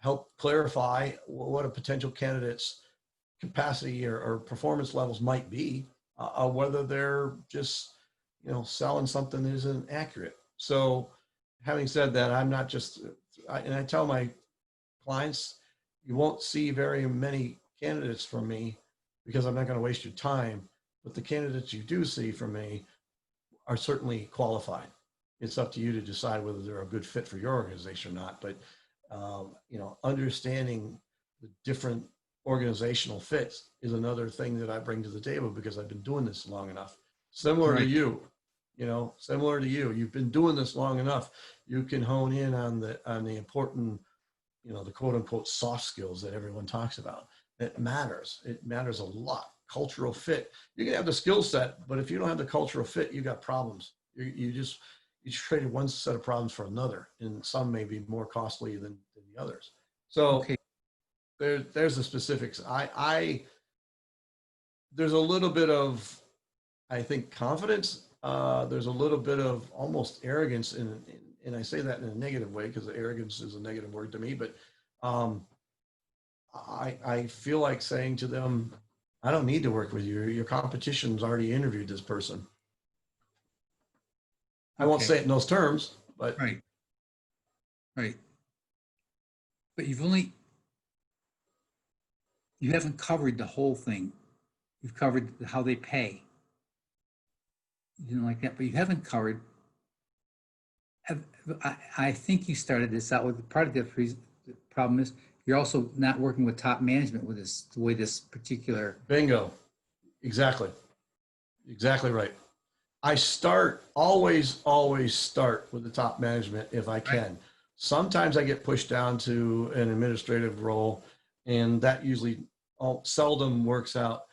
help clarify what a potential candidate's capacity or performance levels might be, whether they're just, selling something that isn't accurate. So having said that, I'm not just, and I tell my clients, you won't see very many candidates from me because I'm not going to waste your time. But the candidates you do see from me are certainly qualified. It's up to you to decide whether they're a good fit for your organization or not. But understanding the different organizational fits is another thing that I bring to the table because I've been doing this long enough. Similar to you, similar to you. You've been doing this long enough. You can hone in on the important, the quote unquote soft skills that everyone talks about. It matters. It matters a lot. Cultural fit. You can have the skill set, but if you don't have the cultural fit, you got problems. You traded one set of problems for another, and some may be more costly than the others. So Okay. there's the specifics. There's a little bit of, I think, confidence. There's a little bit of almost arrogance, and I say that in a negative way because arrogance is a negative word to me. But I feel like saying to them, I don't need to work with you. Your competition's already interviewed this person. I won't say it in those terms, but Right. But you haven't covered the whole thing. You've covered how they pay. You didn't like that, but you haven't covered. I think you started this out with part of the problem is you're also not working with top management with the way this particular. bingo. Exactly right. I always start with the top management if I can. Right. Sometimes I get pushed down to an administrative role, and that usually seldom works out.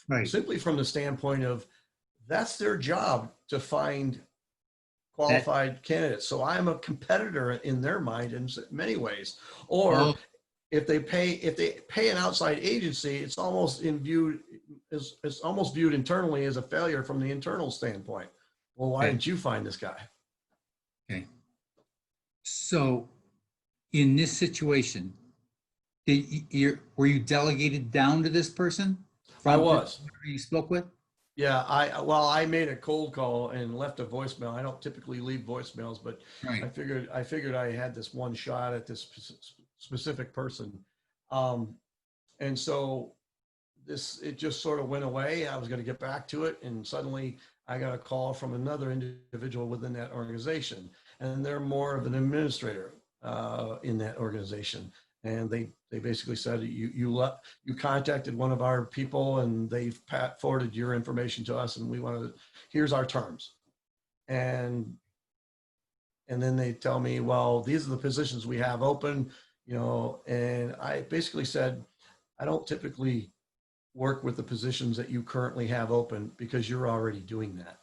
Right. Simply from the standpoint of that's their job to find qualified candidates. So I'm a competitor in their mind in many ways. Or if they pay an outside agency, it's almost viewed internally as a failure from the internal standpoint. Well, why didn't you find this guy? Okay. So in this situation, were you delegated down to this person? I was. You spoke with? Yeah, I made a cold call and left a voicemail. I don't typically leave voicemails, but right. I figured I had this one shot at this specific person. And so it just sort of went away. I was going to get back to it, and suddenly I got a call from another individual within that organization, and they're more of an administrator in that organization. And they basically said, you contacted one of our people, and they've forwarded your information to us, and here's our terms. And then they tell me, well, these are the positions we have open, and I basically said, I don't typically work with the positions that you currently have open because you're already doing that.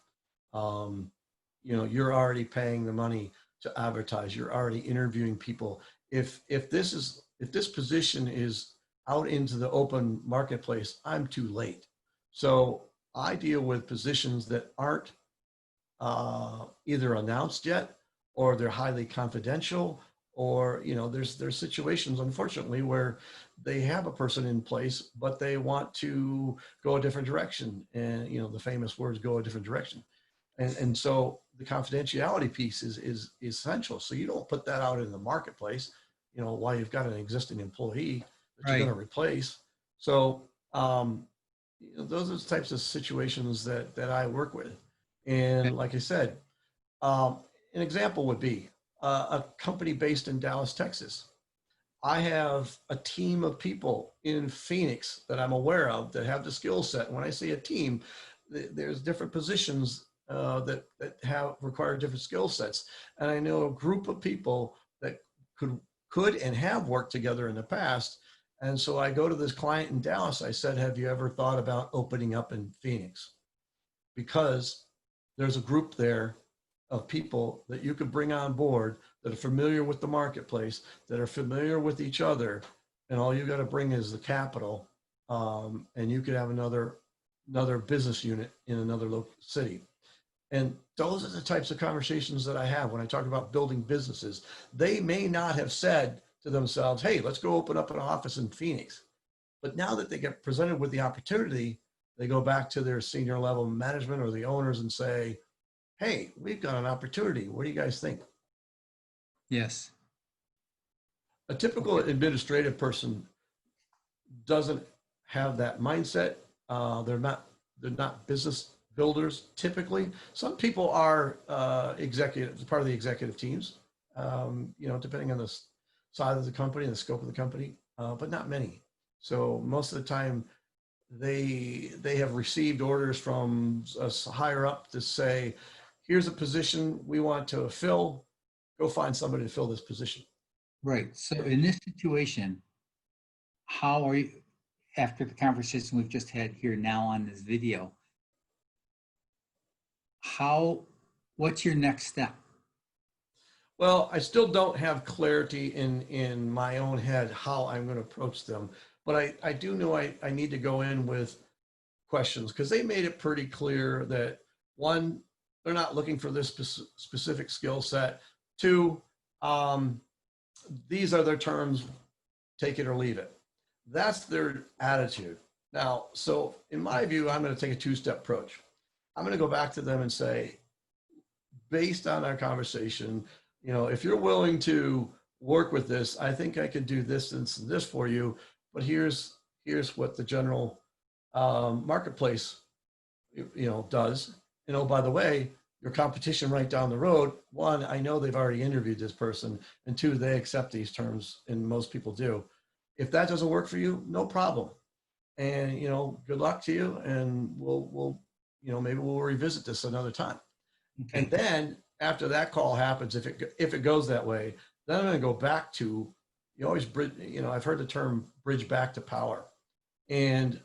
You're already paying the money to advertise. You're already interviewing people. If this position is out into the open marketplace, I'm too late. So I deal with positions that aren't either announced yet, or they're highly confidential, or there's situations, unfortunately, where they have a person in place, but they want to go a different direction, and the famous words, go a different direction, and so the confidentiality piece is essential. So you don't put that out in the marketplace, while you've got an existing employee that you're going to replace. So those are the types of situations that I work with, and like I said, an example would be a company based in Dallas, Texas. I have a team of people in Phoenix that I'm aware of that have the skill set. When I say a team, there's different positions that require different skill sets. And I know a group of people that could and have worked together in the past. And so I go to this client in Dallas. I said, have you ever thought about opening up in Phoenix? Because there's a group there of people that you could bring on board that are familiar with the marketplace, that are familiar with each other, and all you got to bring is the capital, and you could have another business unit in another local city. And those are the types of conversations that I have when I talk about building businesses. They may not have said to themselves, hey, let's go open up an office in Phoenix. But now that they get presented with the opportunity, they go back to their senior level management or the owners and say, hey, we've got an opportunity. What do you guys think? Yes. A typical administrative person doesn't have that mindset. They're not business builders typically. Some people are executives, part of the executive teams, depending on the size of the company and the scope of the company, but not many. So most of the time they have received orders from us higher up to say, here's a position we want to fill, go find somebody to fill this position. Right. So in this situation, how are you, after the conversation we've just had here now on this video, what's your next step? Well, I still don't have clarity in my own head how I'm going to approach them, but I do know I need to go in with questions, because they made it pretty clear that, one, they're not looking for this specific skill set. Two, these are their terms, take it or leave it. That's their attitude. Now, so in my view, I'm going to take a two-step approach. I'm going to go back to them and say, based on our conversation, if you're willing to work with this, I think I could do this and this for you, but here's what the general marketplace, does. By the way, your competition right down the road, one, I know they've already interviewed this person, and two, they accept these terms, and most people do. If that doesn't work for you, no problem. And, good luck to you, and we'll maybe we'll revisit this another time. Okay. And then after that call happens, if it goes that way, then I'm going to go back to, you always bridge, I've heard the term bridge back to power. And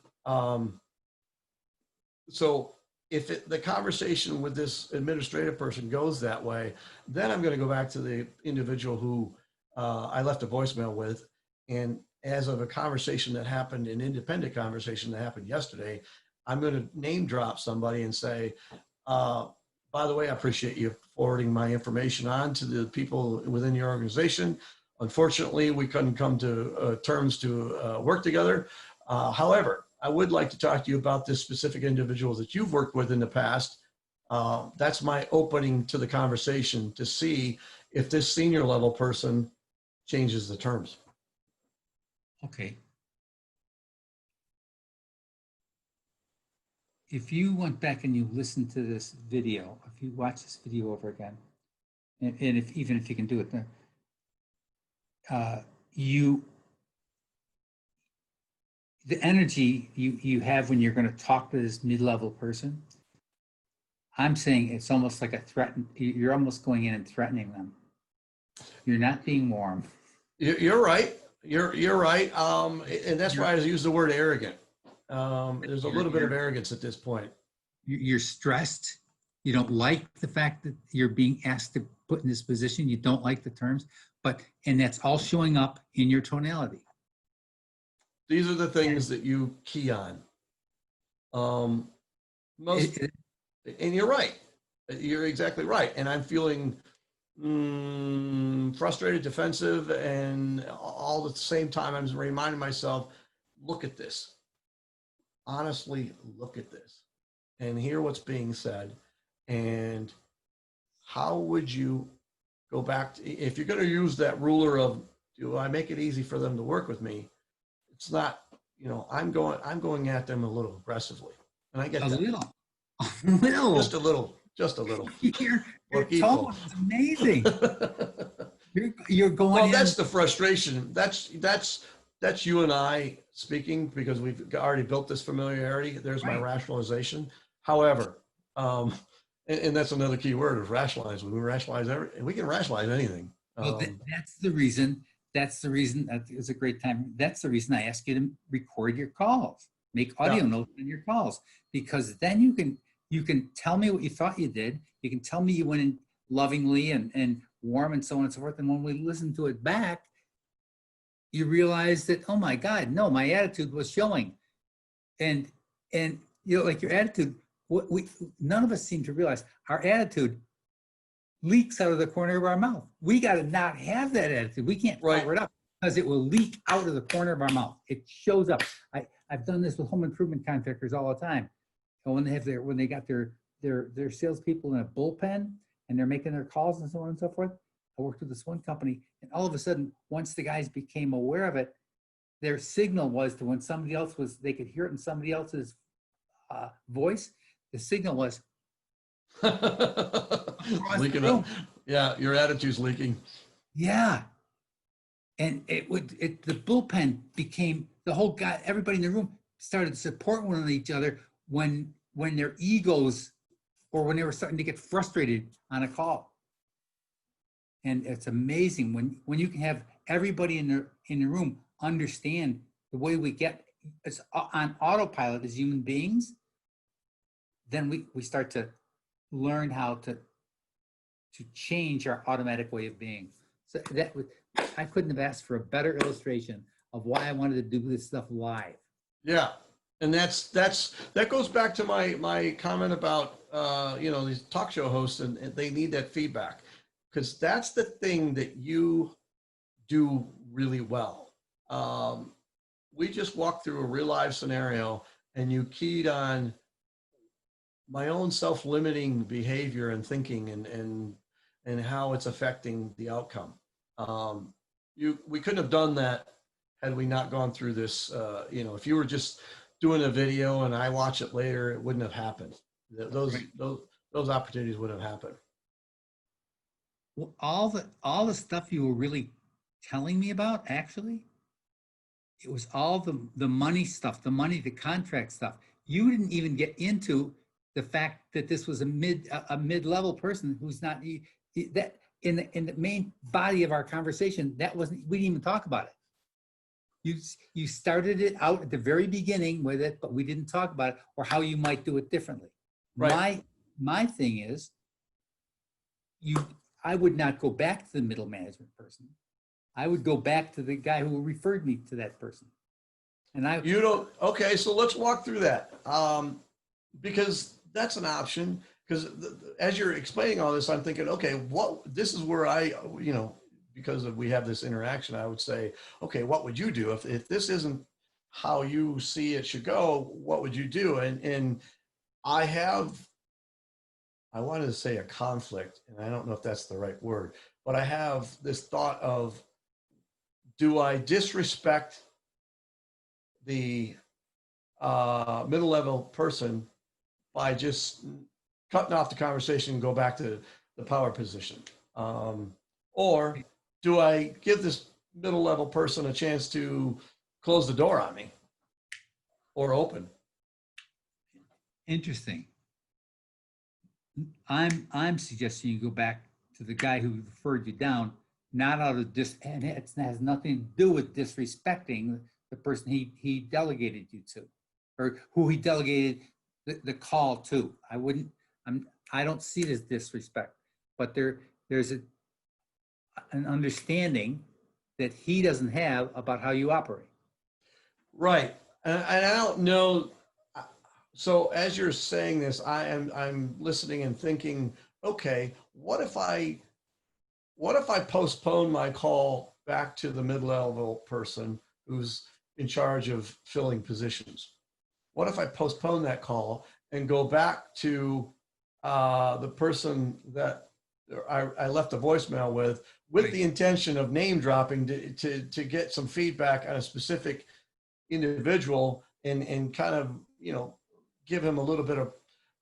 so if the conversation with this administrative person goes that way, then I'm going to go back to the individual who I left a voicemail with. And as of a conversation that happened, an independent conversation that happened yesterday, I'm going to name drop somebody and say, by the way, I appreciate you forwarding my information on to the people within your organization. Unfortunately, we couldn't come to terms to work together. However, I would like to talk to you about this specific individual that you've worked with in the past. That's my opening to the conversation to see if this senior level person changes the terms. Okay. If you went back and you listened to this video, if you watch this video over again, and even if you can do it, the energy you have when you're going to talk to this mid-level person, I'm saying it's almost like you're almost going in and threatening them. You're not being warm. You're right. You're right. And that's why I use the word arrogant. There's a little bit of arrogance at this point. You're stressed. You don't like the fact that you're being asked to put in this position. You don't like the terms, and that's all showing up in your tonality. These are the things that you key on. And you're right. You're exactly right. And I'm feeling frustrated, defensive, and all at the same time, I'm reminding myself, look at this. Honestly, look at this and hear what's being said. And how would you go back to, if you're going to use that ruler of, do I make it easy for them to work with me? It's not, I'm going at them a little aggressively. And I get a that. little. Just a little. Your tone is amazing. You're going. Well, that's the frustration. That's you and I speaking, because we've already built this familiarity. There's my rationalization. However, and that's another key word, is rationalize. We rationalize we can rationalize anything. Well, that's the reason. That's the reason. That is a great time. That's the reason I ask you to record your calls, make audio Yeah. notes on your calls, because then you can tell me what you thought you did. You can tell me you went in lovingly and warm and so on and so forth. And when we listen to it back, you realize that, oh my God, no, my attitude was showing. And like your attitude, what we none of us seem to realize our attitude leaks out of the corner of our mouth. We got to not have that attitude. We can't cover it up because it will leak out of the corner of our mouth. It shows up. I've done this with home improvement contractors all the time. And when they got their salespeople in a bullpen and they're making their calls and so on and so forth. I worked with this one company, and all of a sudden, once the guys became aware of it, their signal was to when somebody else they could hear it in somebody else's voice. The signal was leaking up. Yeah, your attitude's leaking. Yeah, and the bullpen became the whole guy. Everybody in the room started to support one of each other when their egos or when they were starting to get frustrated on a call. And it's amazing when you can have everybody in the room understand the way we get it's on autopilot as human beings. Then we start to learn how to change our automatic way of being. So I couldn't have asked for a better illustration of why I wanted to do this stuff live. Yeah, and that goes back to my comment about these talk show hosts and they need that feedback, because that's the thing that you do really well. We just walked through a real life scenario and you keyed on my own self-limiting behavior and thinking and how it's affecting the outcome. We couldn't have done that had we not gone through this. If you were just doing a video and I watch it later, it wouldn't have happened. Those opportunities wouldn't have happened. Well, all the stuff you were really telling me about, actually, it was all the money stuff, the contract stuff. You didn't even get into the fact that this was a mid-level person who's not that in the main body of our conversation. We didn't even talk about it. You started it out at the very beginning with it, but we didn't talk about it or how you might do it differently. Right. My thing is, I would not go back to the middle management person. I would go back to the guy who referred me to that person. Okay, so let's walk through that. Because that's an option. Because as you're explaining all this, I'm thinking, okay, this is where because we have this interaction, I would say, okay, what would you do if this isn't how you see it should go? What would you do? And I wanted to say a conflict, and I don't know if that's the right word, but I have this thought of, do I disrespect the middle level person by just cutting off the conversation and go back to the power position? Or do I give this middle level person a chance to close the door on me or open? Interesting. I'm suggesting you go back to the guy who referred you down, not out of and it has nothing to do with disrespecting the person he delegated you to, or who he delegated the call to. I don't see it as disrespect, but there's an understanding that he doesn't have about how you operate. Right, and I don't know. So as you're saying this, I'm listening and thinking, okay, what if I postpone my call back to the mid-level person who's in charge of filling positions? What if I postpone that call and go back to the person that I left a voicemail with right. The intention of name dropping to get some feedback on a specific individual and kind of, give him a little bit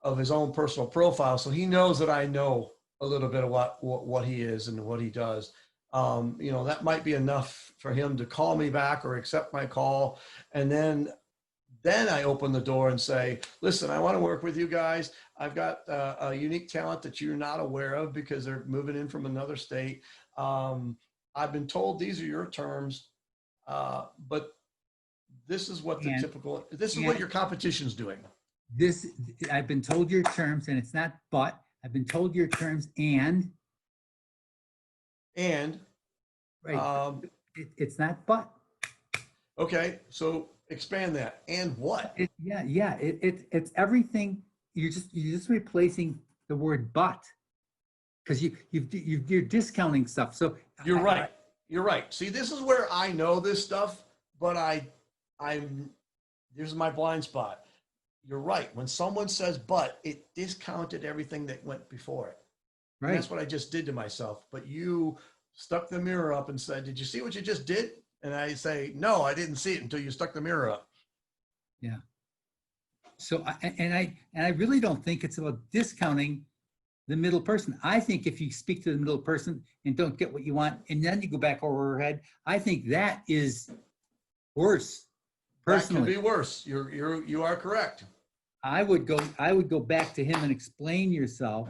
of his own personal profile, so he knows that I know a little bit of what he is and what he does. That might be enough for him to call me back or accept my call. And then I open the door and say, listen, I want to work with you guys. I've got a unique talent that you're not aware of because they're moving in from another state. I've been told these are your terms, but this is what And- this is what your competition's doing. This, I've been told your terms, and it's not but, I've been told your terms and, And, right, it's not but. okay, so expand that. And what? It's everything. You're just replacing the word but, because you're discounting stuff. So You're right. You're right. See, this is where I know this stuff, but here's my blind spot. You're right. When someone says but, it discounted everything that went before it. And Right. that's what I just did to myself. But you stuck the mirror up and said, "Did you see what you just did?" And I say, "No, I didn't see it until you stuck the mirror up." Yeah. So I really don't think it's about discounting the middle person. I think if you speak to the middle person and don't get what you want, and then you go back over her head, I think that is worse. Personally, That can be worse. You are correct. I would go back to him and explain yourself.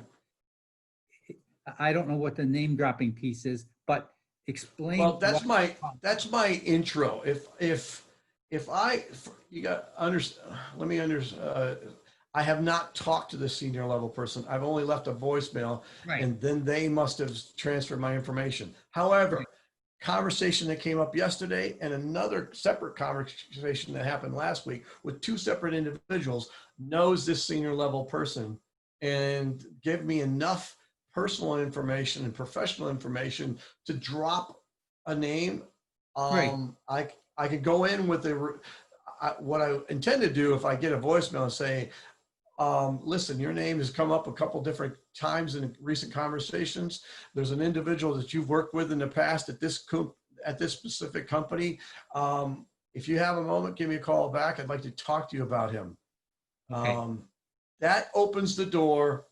I don't know what the name dropping piece is, but explain. Well, that's what- my intro. You got let me I have not talked to the senior level person. I've only left a voicemail, Right. and then they must have transferred my information. However, Right. conversation that came up yesterday and another separate conversation that happened last week with two separate individuals knows this senior level person and give me enough personal information and professional information to drop a name. Right. I could go in with what I intend to do if I get a voicemail and say, listen, your name has come up a couple different times in recent conversations. There's an individual that you've worked with in the past at this specific company. If you have a moment, give me a call back. I'd like to talk to you about him. Okay. That opens the door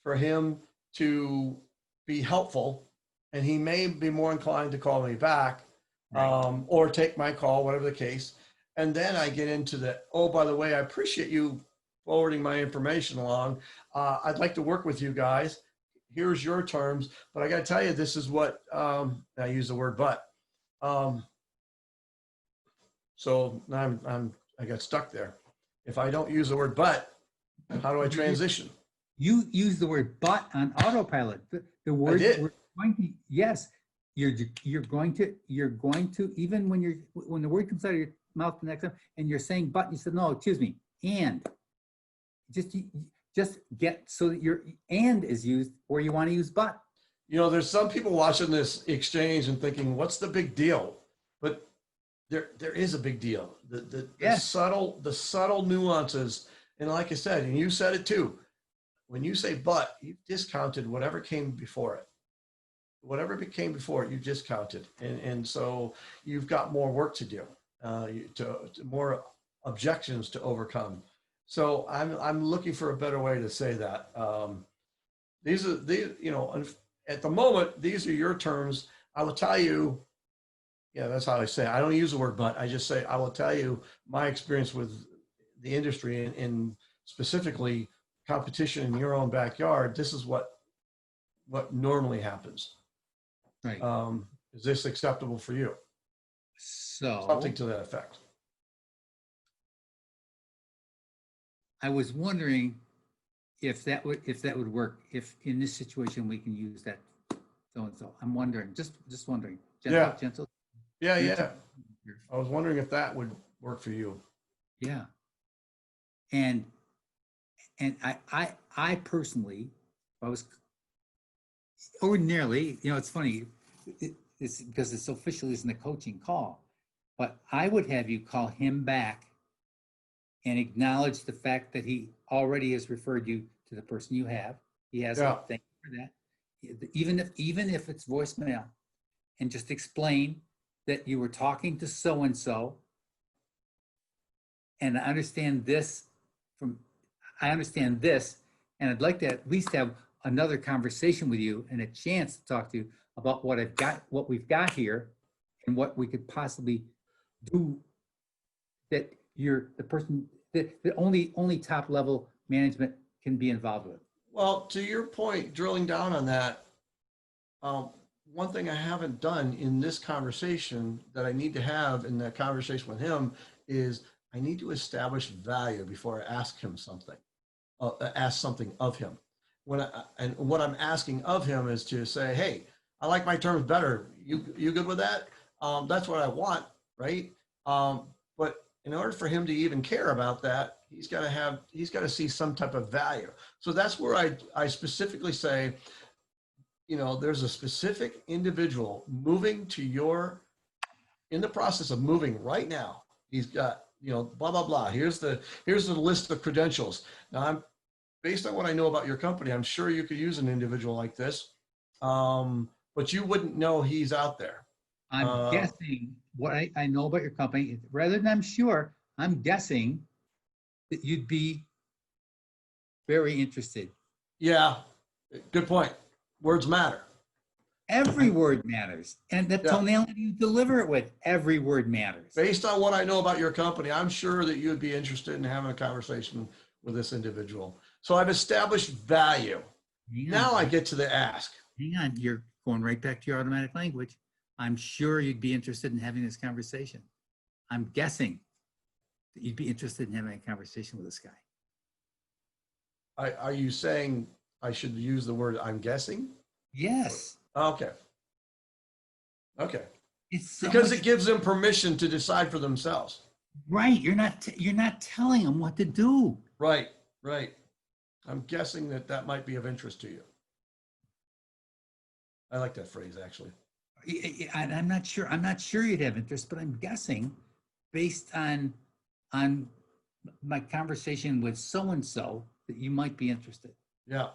for him to be helpful, and he may be more inclined to call me back, Right. or take my call, whatever the case. And then I get into the, oh, by the way, I appreciate you forwarding my information along. I'd like to work with you guys. Here's your terms, but I got to tell you, this is what, I use the word but. So now I got stuck there. If I don't use the word but, how do I transition? You use the word but on autopilot. The word did. we're going to, yes, you're going to, even when the word comes out of your mouth the next time and you're saying but, you said, no, excuse me, and just get so that your and is used where you want to use but. You know, there's some people watching this exchange and thinking, what's the big deal? But there is a big deal. The Yes. subtle nuances. And like I said, and you said it too, when you say but, you've discounted whatever came before it. Whatever came before it, you discounted. And so you've got more work to do, to more objections to overcome. So I'm looking for a better way to say that. These, you know, at the moment, these are your terms. I will tell you, yeah, that's how I say it. I don't use the word but. I just say, I will tell you my experience with the industry and specifically competition in your own backyard. This is what normally happens. Right. Is this acceptable for you? So Something to that effect. I was wondering if that would work, if in this situation we can use that so and so. I'm wondering, just wondering. Yeah. Gentle. Yeah. I was wondering if that would work for you. Yeah. And I personally, I was ordinarily, you know, it's funny, it's because it's officially isn't a coaching call, but I would have you call him back and acknowledge the fact that he already has referred you to the person you have. He has Yeah. a thank you for that. Even if it's voicemail, and just explain that you were talking to so-and-so, and I understand this, and I'd like to at least have another conversation with you and a chance to talk to you about what we've got here, and what we could possibly do that you're the person that only top level management can be involved with. Well, to your point, drilling down on that, one thing I haven't done in this conversation that I need to have in that conversation with him is I need to establish value before I ask him something, ask something of him. And what I'm asking of him is to say, hey, I like my terms better. You good with that? That's what I want, right? But in order for him to even care about that, he's got to see some type of value. So that's where I specifically say, there's a specific individual moving in the process of moving right now. He's got, blah, blah, blah. Here's the list of credentials. Now based on what I know about your company, I'm sure you could use an individual like this. But you wouldn't know he's out there. I'm guessing what I know about your company, rather than I'm sure, I'm guessing that you'd be very interested. Yeah, good point. Words matter. Every word matters. And the tonality you deliver it with, every word matters. Based on what I know about your company, I'm sure that you'd be interested in having a conversation with this individual. So I've established value. Now I get to the ask. Hang on, you're going right back to your automatic language. I'm sure you'd be interested in having this conversation. I'm guessing that you'd be interested in having a conversation with this guy. Are you saying I should use the word I'm guessing? Yes. Okay. It's so because it gives them permission to decide for themselves. Right. You're not telling them what to do. Right. I'm guessing that might be of interest to you. I like that phrase, actually. I'm not sure you'd have interest, but I'm guessing based on my conversation with so-and-so that you might be interested. Yeah.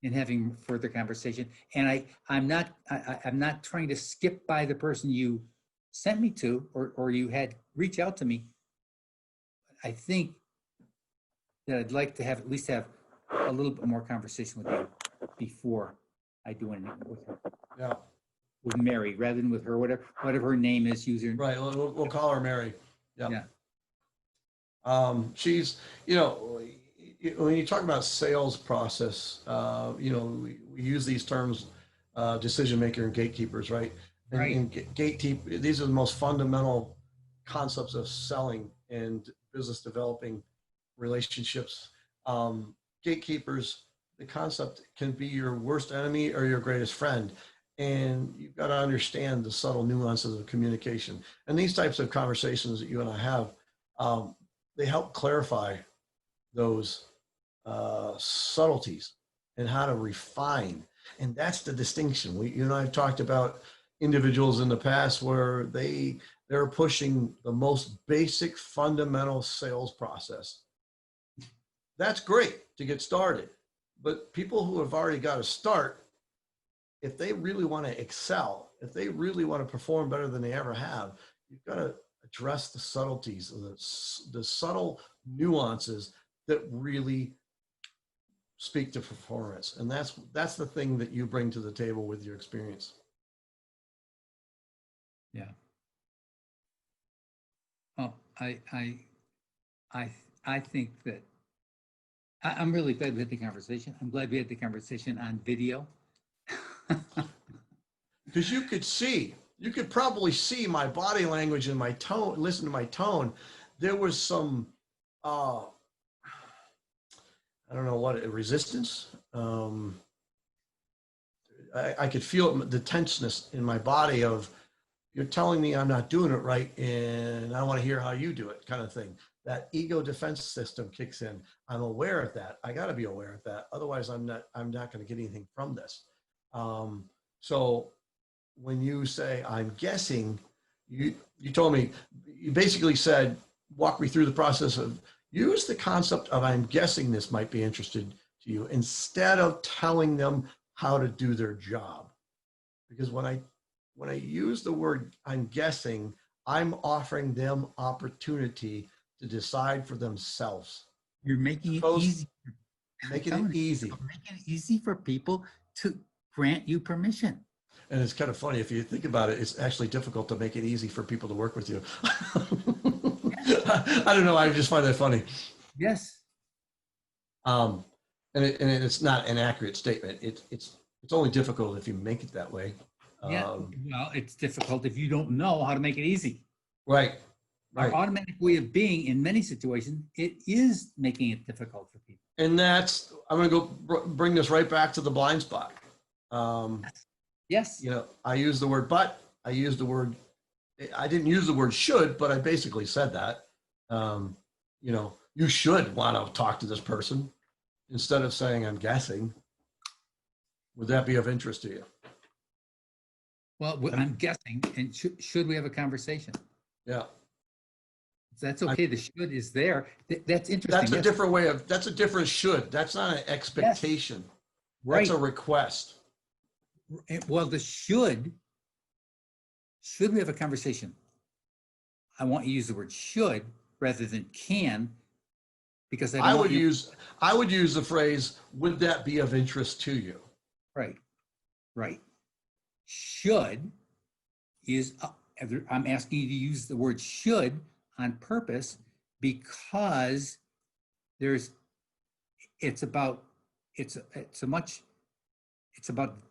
In having further conversation. And I'm not trying to skip by the person you sent me to, or you had reach out to me. I think that I'd like to at least have a little bit more conversation with you before I do anything with her. Yeah. With Mary, rather than with her, whatever her name is, user. Right. We'll call her Mary. Yeah. She's, when you talk about sales process, we use these terms, decision maker and gatekeepers, right? Right. And these are the most fundamental concepts of selling and business developing relationships. Gatekeepers, the concept can be your worst enemy or your greatest friend. And you've got to understand the subtle nuances of communication. And these types of conversations that you and I have, they help clarify those subtleties and how to refine. And that's the distinction. You and I have talked about individuals in the past where they're pushing the most basic fundamental sales process. That's great to get started. But people who have already got to start, if they really want to excel, if they really want to perform better than they ever have, you've got to address the subtleties, the subtle nuances that really speak to performance. And that's the thing that you bring to the table with your experience. Yeah. Oh, I think that I'm really glad we had the conversation. I'm glad we had the conversation on video. Because you could probably see my body language and my tone, listen to my tone. There was some, I don't know what, resistance. I could feel the tenseness in my body of, you're telling me I'm not doing it right and I want to hear how you do it, kind of thing. That ego defense system kicks in. I'm aware of that. I got to be aware of that. Otherwise, I'm not going to get anything from this. So when you say, I'm guessing, you told me, you basically said, walk me through the process of, use the concept of I'm guessing this might be interested to you instead of telling them how to do their job. Because when I use the word I'm guessing, I'm offering them opportunity to decide for themselves. You're making it easy. Making it easy. Making it easy for people to grant you permission. And it's kind of funny, if you think about it, it's actually difficult to make it easy for people to work with you. I don't know, I just find that funny. Yes. And it's not an accurate statement. It's only difficult if you make it that way. Yeah, well, it's difficult if you don't know how to make it easy. Right. Our Right. automatic way of being in many situations, it is making it difficult for people. And that's, I'm going to go bring this right back to the blind spot. Um, Yes, you know, I use the word but, I didn't use the word should, but I basically said that. You know, you should want to talk to this person instead of saying, I'm guessing. Would that be of interest to you? well, I'm guessing, and should we have a conversation? Yeah. That's okay, the should is there. That's interesting. That's a Yes, different way of, that's a different should. That's not an expectation. right. That's a request. Well, the should we have a conversation? I want you to use the word should rather than can, because I don't I want would you. use the phrase, would that be of interest to you? Right, right. Should is, I'm asking you to use the word should on purpose because it's about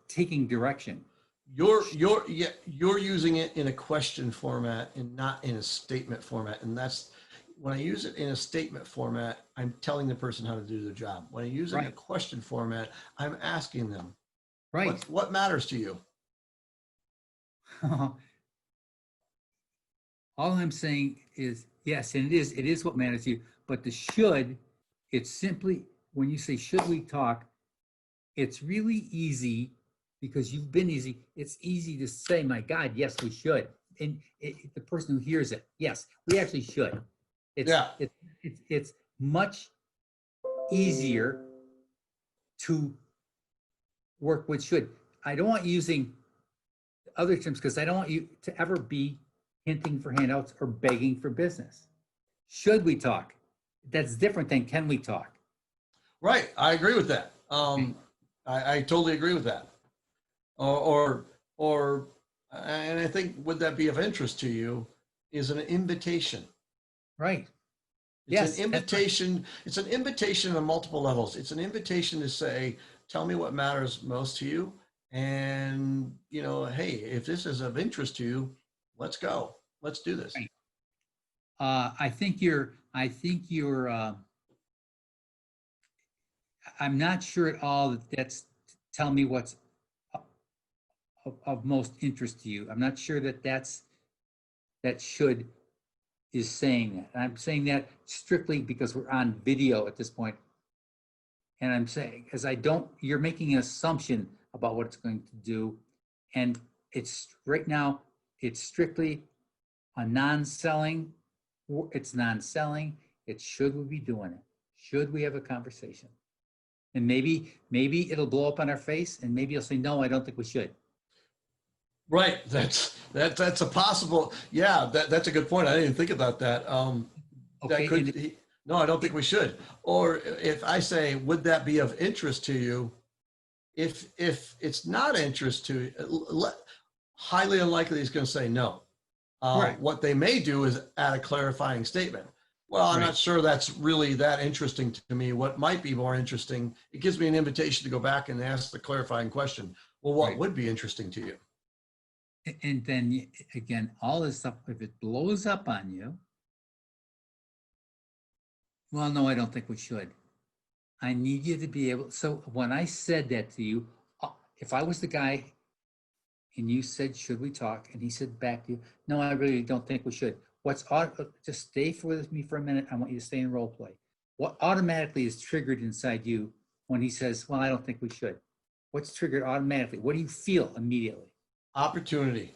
taking direction. You're using it in a question format and not in a statement format. And that's when I use it in a statement format, I'm telling the person how to do their job. When I use it in a Right. question format, I'm asking them, Right. what matters to you? All I'm saying is, yes, and it is what matters to you, but the should, it's simply, when you say, should we talk, it's really easy because you've been easy. It's easy to say, my God, yes, we should. And the person who hears it, yes, we actually should. Yeah. It's much easier to work with should. I don't want using other terms because I don't want you to ever be hinting for handouts or begging for business. Should we talk? That's different than can we talk? Right. I agree with that. I totally agree with that. Or, and I think would that be of interest to you is an invitation. Right. It's Yes, an invitation. It's an invitation on multiple levels. It's an invitation to say, tell me what matters most to you. And, you know, hey, if this is of interest to you, let's go. Let's do this. Right. I think you're, I'm not sure at all that that's tell me what's of most interest to you. I'm not sure that that should is saying that. I'm saying that strictly because we're on video at this point. And I'm saying, as you're making an assumption about what it's going to do. And it's right now, it's strictly a non-selling. It's non-selling. It's should we be doing it? Should we have a conversation? And maybe it'll blow up on our face and maybe you'll say, no, I don't think we should. Right. That's a possible, yeah, that's a good point. I didn't think about that. Okay. No, I don't think we should. Or if I say, would that be of interest to you? If it's not interest to you, highly unlikely he's going to say no. Right. What they may do is add a clarifying statement. Well, I'm Right. not sure that's really that interesting to me. What might be more interesting, it gives me an invitation to go back and ask the clarifying question. Well, what Right. would be interesting to you? And then again, all this stuff, if it blows up on you, well, no, I don't think we should. I need you to be able, so when I said that to you, if I was the guy and you said, should we talk? And he said back to you, no, I really don't think we should. Just stay with me for a minute. I want you to stay in role play. What automatically is triggered inside you when he says, well, I don't think we should? What's triggered automatically? What do you feel immediately? Opportunity.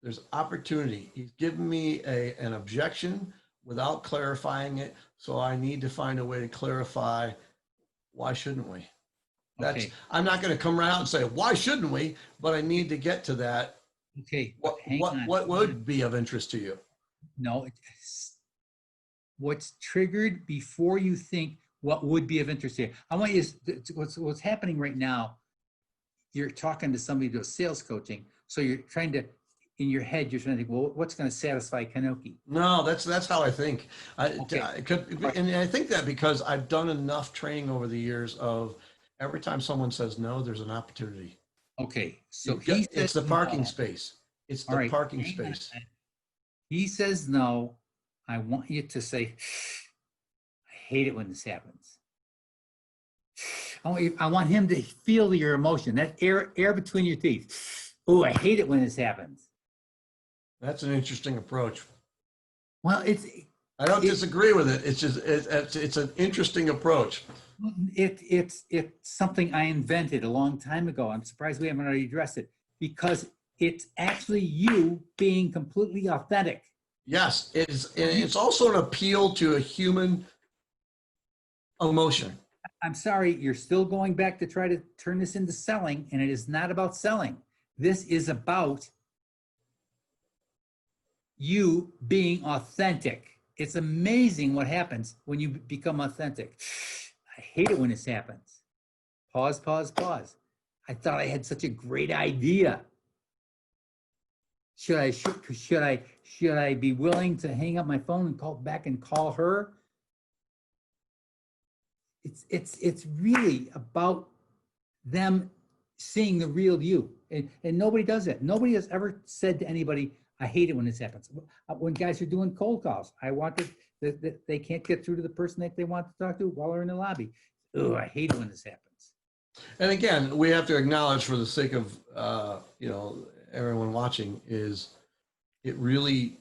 There's opportunity. He's given me an objection without clarifying it. So I need to find a way to clarify, why shouldn't we? Okay. I'm not going to come right out and say, why shouldn't we? But I need to get to that. Okay. What would be of interest to you? No, what's triggered before you think what would be of interest to you. I want you to, what's happening right now, you're talking to somebody to do sales coaching. So you're trying to, in your head, you're trying to think, well, what's going to satisfy Knoche? No, that's how I think. Okay. And I think that because I've done enough training over the years of every time someone says no, there's an opportunity. Okay, so You've got, he it's says the parking no. space. It's All the right, parking hang on. space. He says no. I want you to say, I hate it when this happens. I want him to feel your emotion, that air between your teeth. Oh, I hate it when this happens. That's an interesting approach. Well, I don't it, disagree with it. It's just, it's an interesting approach. it's something I invented a long time ago. I'm surprised we haven't already addressed it because it's actually you being completely authentic. Yes, it's also an appeal to a human emotion. I'm sorry, you're still going back to try to turn this into selling, and it is not about selling. This is about you being authentic. It's amazing what happens when you become authentic. I hate it when this happens. Pause, pause, pause. I thought I had such a great idea. Should I be willing to hang up my phone and call back and call her? It's really about them seeing the real you. And nobody does it. Nobody has ever said to anybody, I hate it when this happens. When guys are doing cold calls, I want that they can't get through to the person that they want to talk to while they're in the lobby. Oh, I hate it when this happens. And again, we have to acknowledge, for the sake of everyone watching, is it really,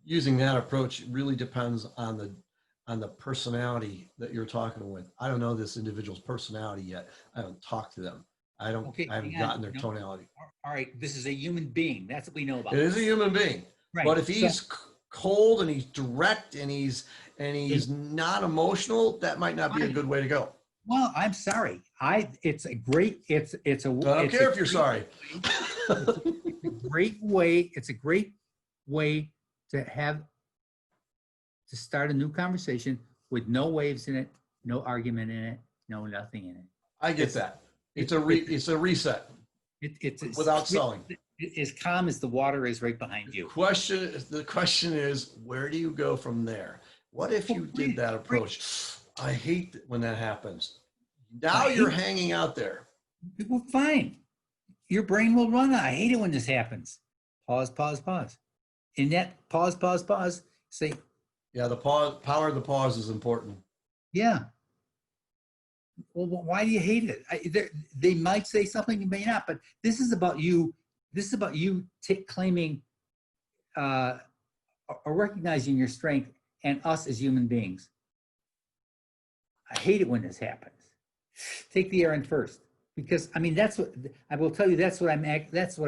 using that approach really depends on the personality that you're talking with. I don't know this individual's personality yet. I haven't talked to them. I haven't gotten their tonality. All right, this is a human being. That's what we know about. It is a human being. Right. But if he's cold and he's direct and he's not emotional, that might not be a good way to go. Well, I'm sorry. It's a great. I don't care if you're sorry. It's a great way. It's a great way to start a new conversation with no waves in it, no argument in it, no nothing in it. I get that. It's a reset. It's without selling. As calm as the water is right behind you. The question is, where do you go from there? What if you did that approach? I hate when that happens. Now you're hanging out there. Well, fine. Your brain will run. I hate it when this happens. Pause, pause, pause. In that pause, pause, pause, say. Yeah, the power of the pause is important. Yeah. Well, why do you hate it? They might say something, you may not, but this is about you. This is about you claiming or recognizing your strength and us as human beings. I hate it when this happens. Take the air in first, because I mean that's what I will tell you. That's what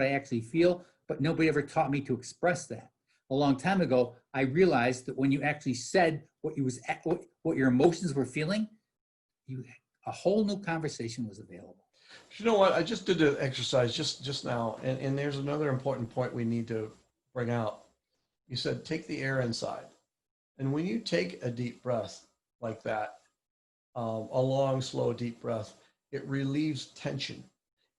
I actually feel. But nobody ever taught me to express that. A long time ago, I realized that when you actually said what your emotions were feeling, a whole new conversation was available. You know what? I just did the exercise just now, and there's another important point we need to bring out. You said take the air inside, and when you take a deep breath like that, a long, slow, deep breath, it relieves tension,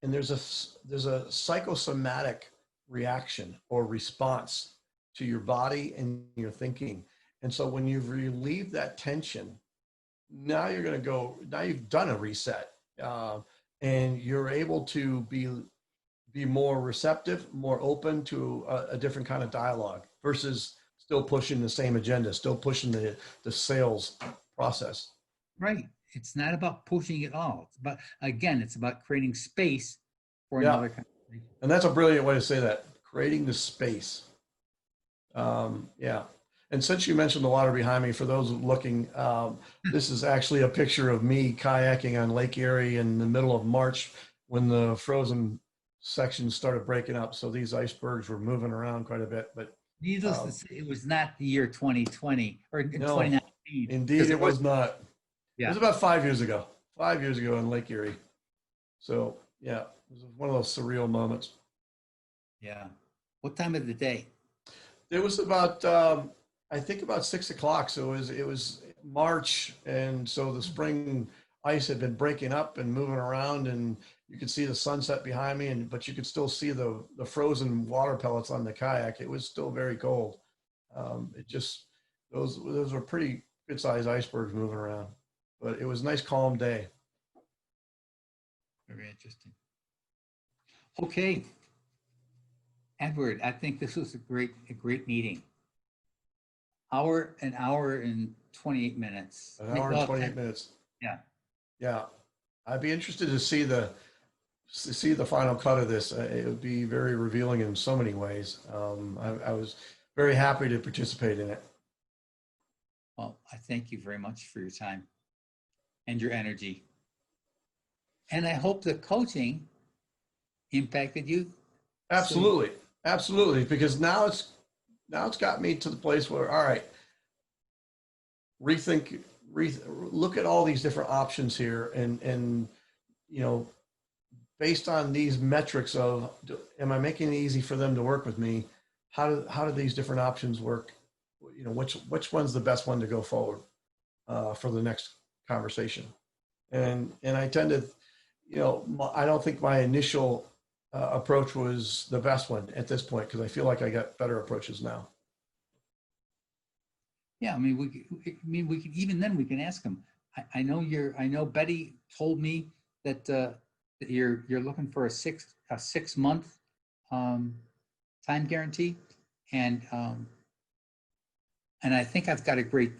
and there's a psychosomatic reaction or response to your body and your thinking. And so when you've relieved that tension, now you're going to go, now you've done a reset, and you're able to be more receptive, more open to a different kind of dialogue versus still pushing the same agenda, still pushing the sales process. Right. It's not about pushing it all. It's about creating space for another conversation. And that's a brilliant way to say that, creating the space. Yeah. And since you mentioned the water behind me, for those looking, this is actually a picture of me kayaking on Lake Erie in the middle of March when the frozen sections started breaking up. So these icebergs were moving around quite a bit. But needless to say, it was not the year 2020 or 2019. Indeed, it was not. Yeah. It was about 5 years ago. 5 years ago in Lake Erie. So yeah, it was one of those surreal moments. Yeah. What time of the day? It was about I think about 6 o'clock. So it was March, and so the spring ice had been breaking up and moving around, and you could see the sunset behind me, but you could still see the frozen water pellets on the kayak. It was still very cold. Those were pretty good sized icebergs moving around, but it was a nice calm day. Very interesting. Okay. Edward, I think this was a great meeting. An hour and 28 minutes. An hour and 28 minutes. Yeah. Yeah. I'd be interested to see the final cut of this. It would be very revealing in so many ways. I was very happy to participate in it. Well, I thank you very much for your time and your energy. And I hope the coaching impacted you. Absolutely. Absolutely. Because now it's got me to the place where, all right, look at all these different options here and, you know, based on these metrics of, am I making it easy for them to work with me? How do these different options work? You know, which one's the best one to go forward for the next conversation? And I tend to, you know, I don't think my initial approach was the best one at this point, because I feel like I got better approaches now. Yeah, I mean, we could even then we can ask them. I know Betty told me that that you're looking for a 6 month time guarantee, and I think I've got a great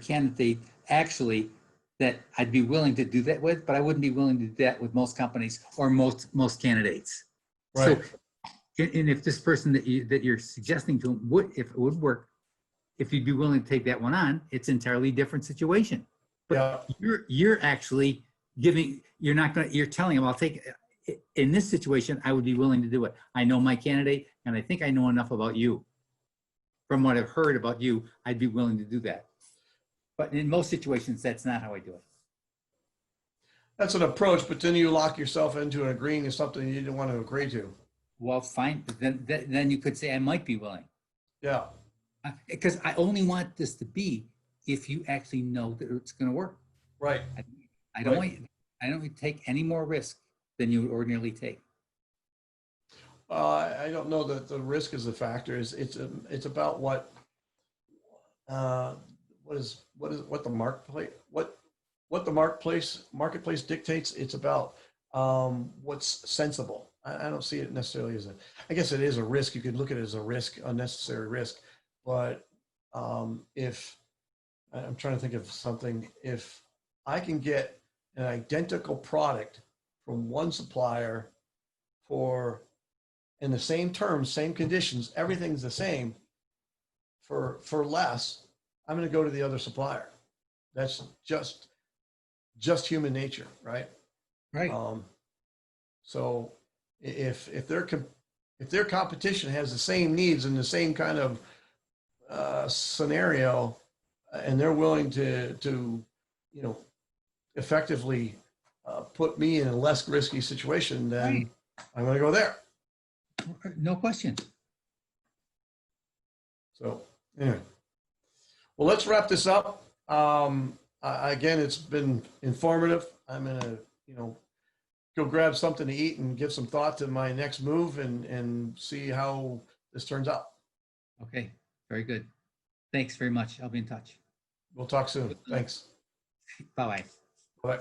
candidate actually that I'd be willing to do that with, but I wouldn't be willing to do that with most companies or most candidates. Right. So, and if this person that you're suggesting to him if it would work, if you'd be willing to take that one on, it's an entirely different situation. But yeah, you're actually you're telling him, I'll take, in this situation, I would be willing to do it. I know my candidate, and I think I know enough about you. From what I've heard about you, I'd be willing to do that. But in most situations, that's not how I do it. That's an approach, but then you lock yourself into agreeing to something you didn't want to agree to. Well, fine. Then you could say I might be willing. Yeah. Because I only want this to be if you actually know that it's going to work. Right. I don't want to take any more risk than you would ordinarily take. I don't know that the risk is a factor. It's about what the marketplace dictates. It's about what's sensible. I don't see it necessarily as I guess it is a risk. You could look at it as a risk, unnecessary risk. But if I'm trying to think of something, if I can get an identical product from one supplier in the same terms, same conditions, everything's the same for less, I'm going to go to the other supplier. That's just human nature, right? Right. So if their competition has the same needs and the same kind of scenario, and they're willing to you know, effectively put me in a less risky situation, then right, I'm going to go there. No question. So anyway, well, let's wrap this up. Again, it's been informative. I'm going to, you know, go grab something to eat and give some thought to my next move and see how this turns out. Okay, very good. Thanks very much. I'll be in touch. We'll talk soon. Thanks. Bye-bye. Bye.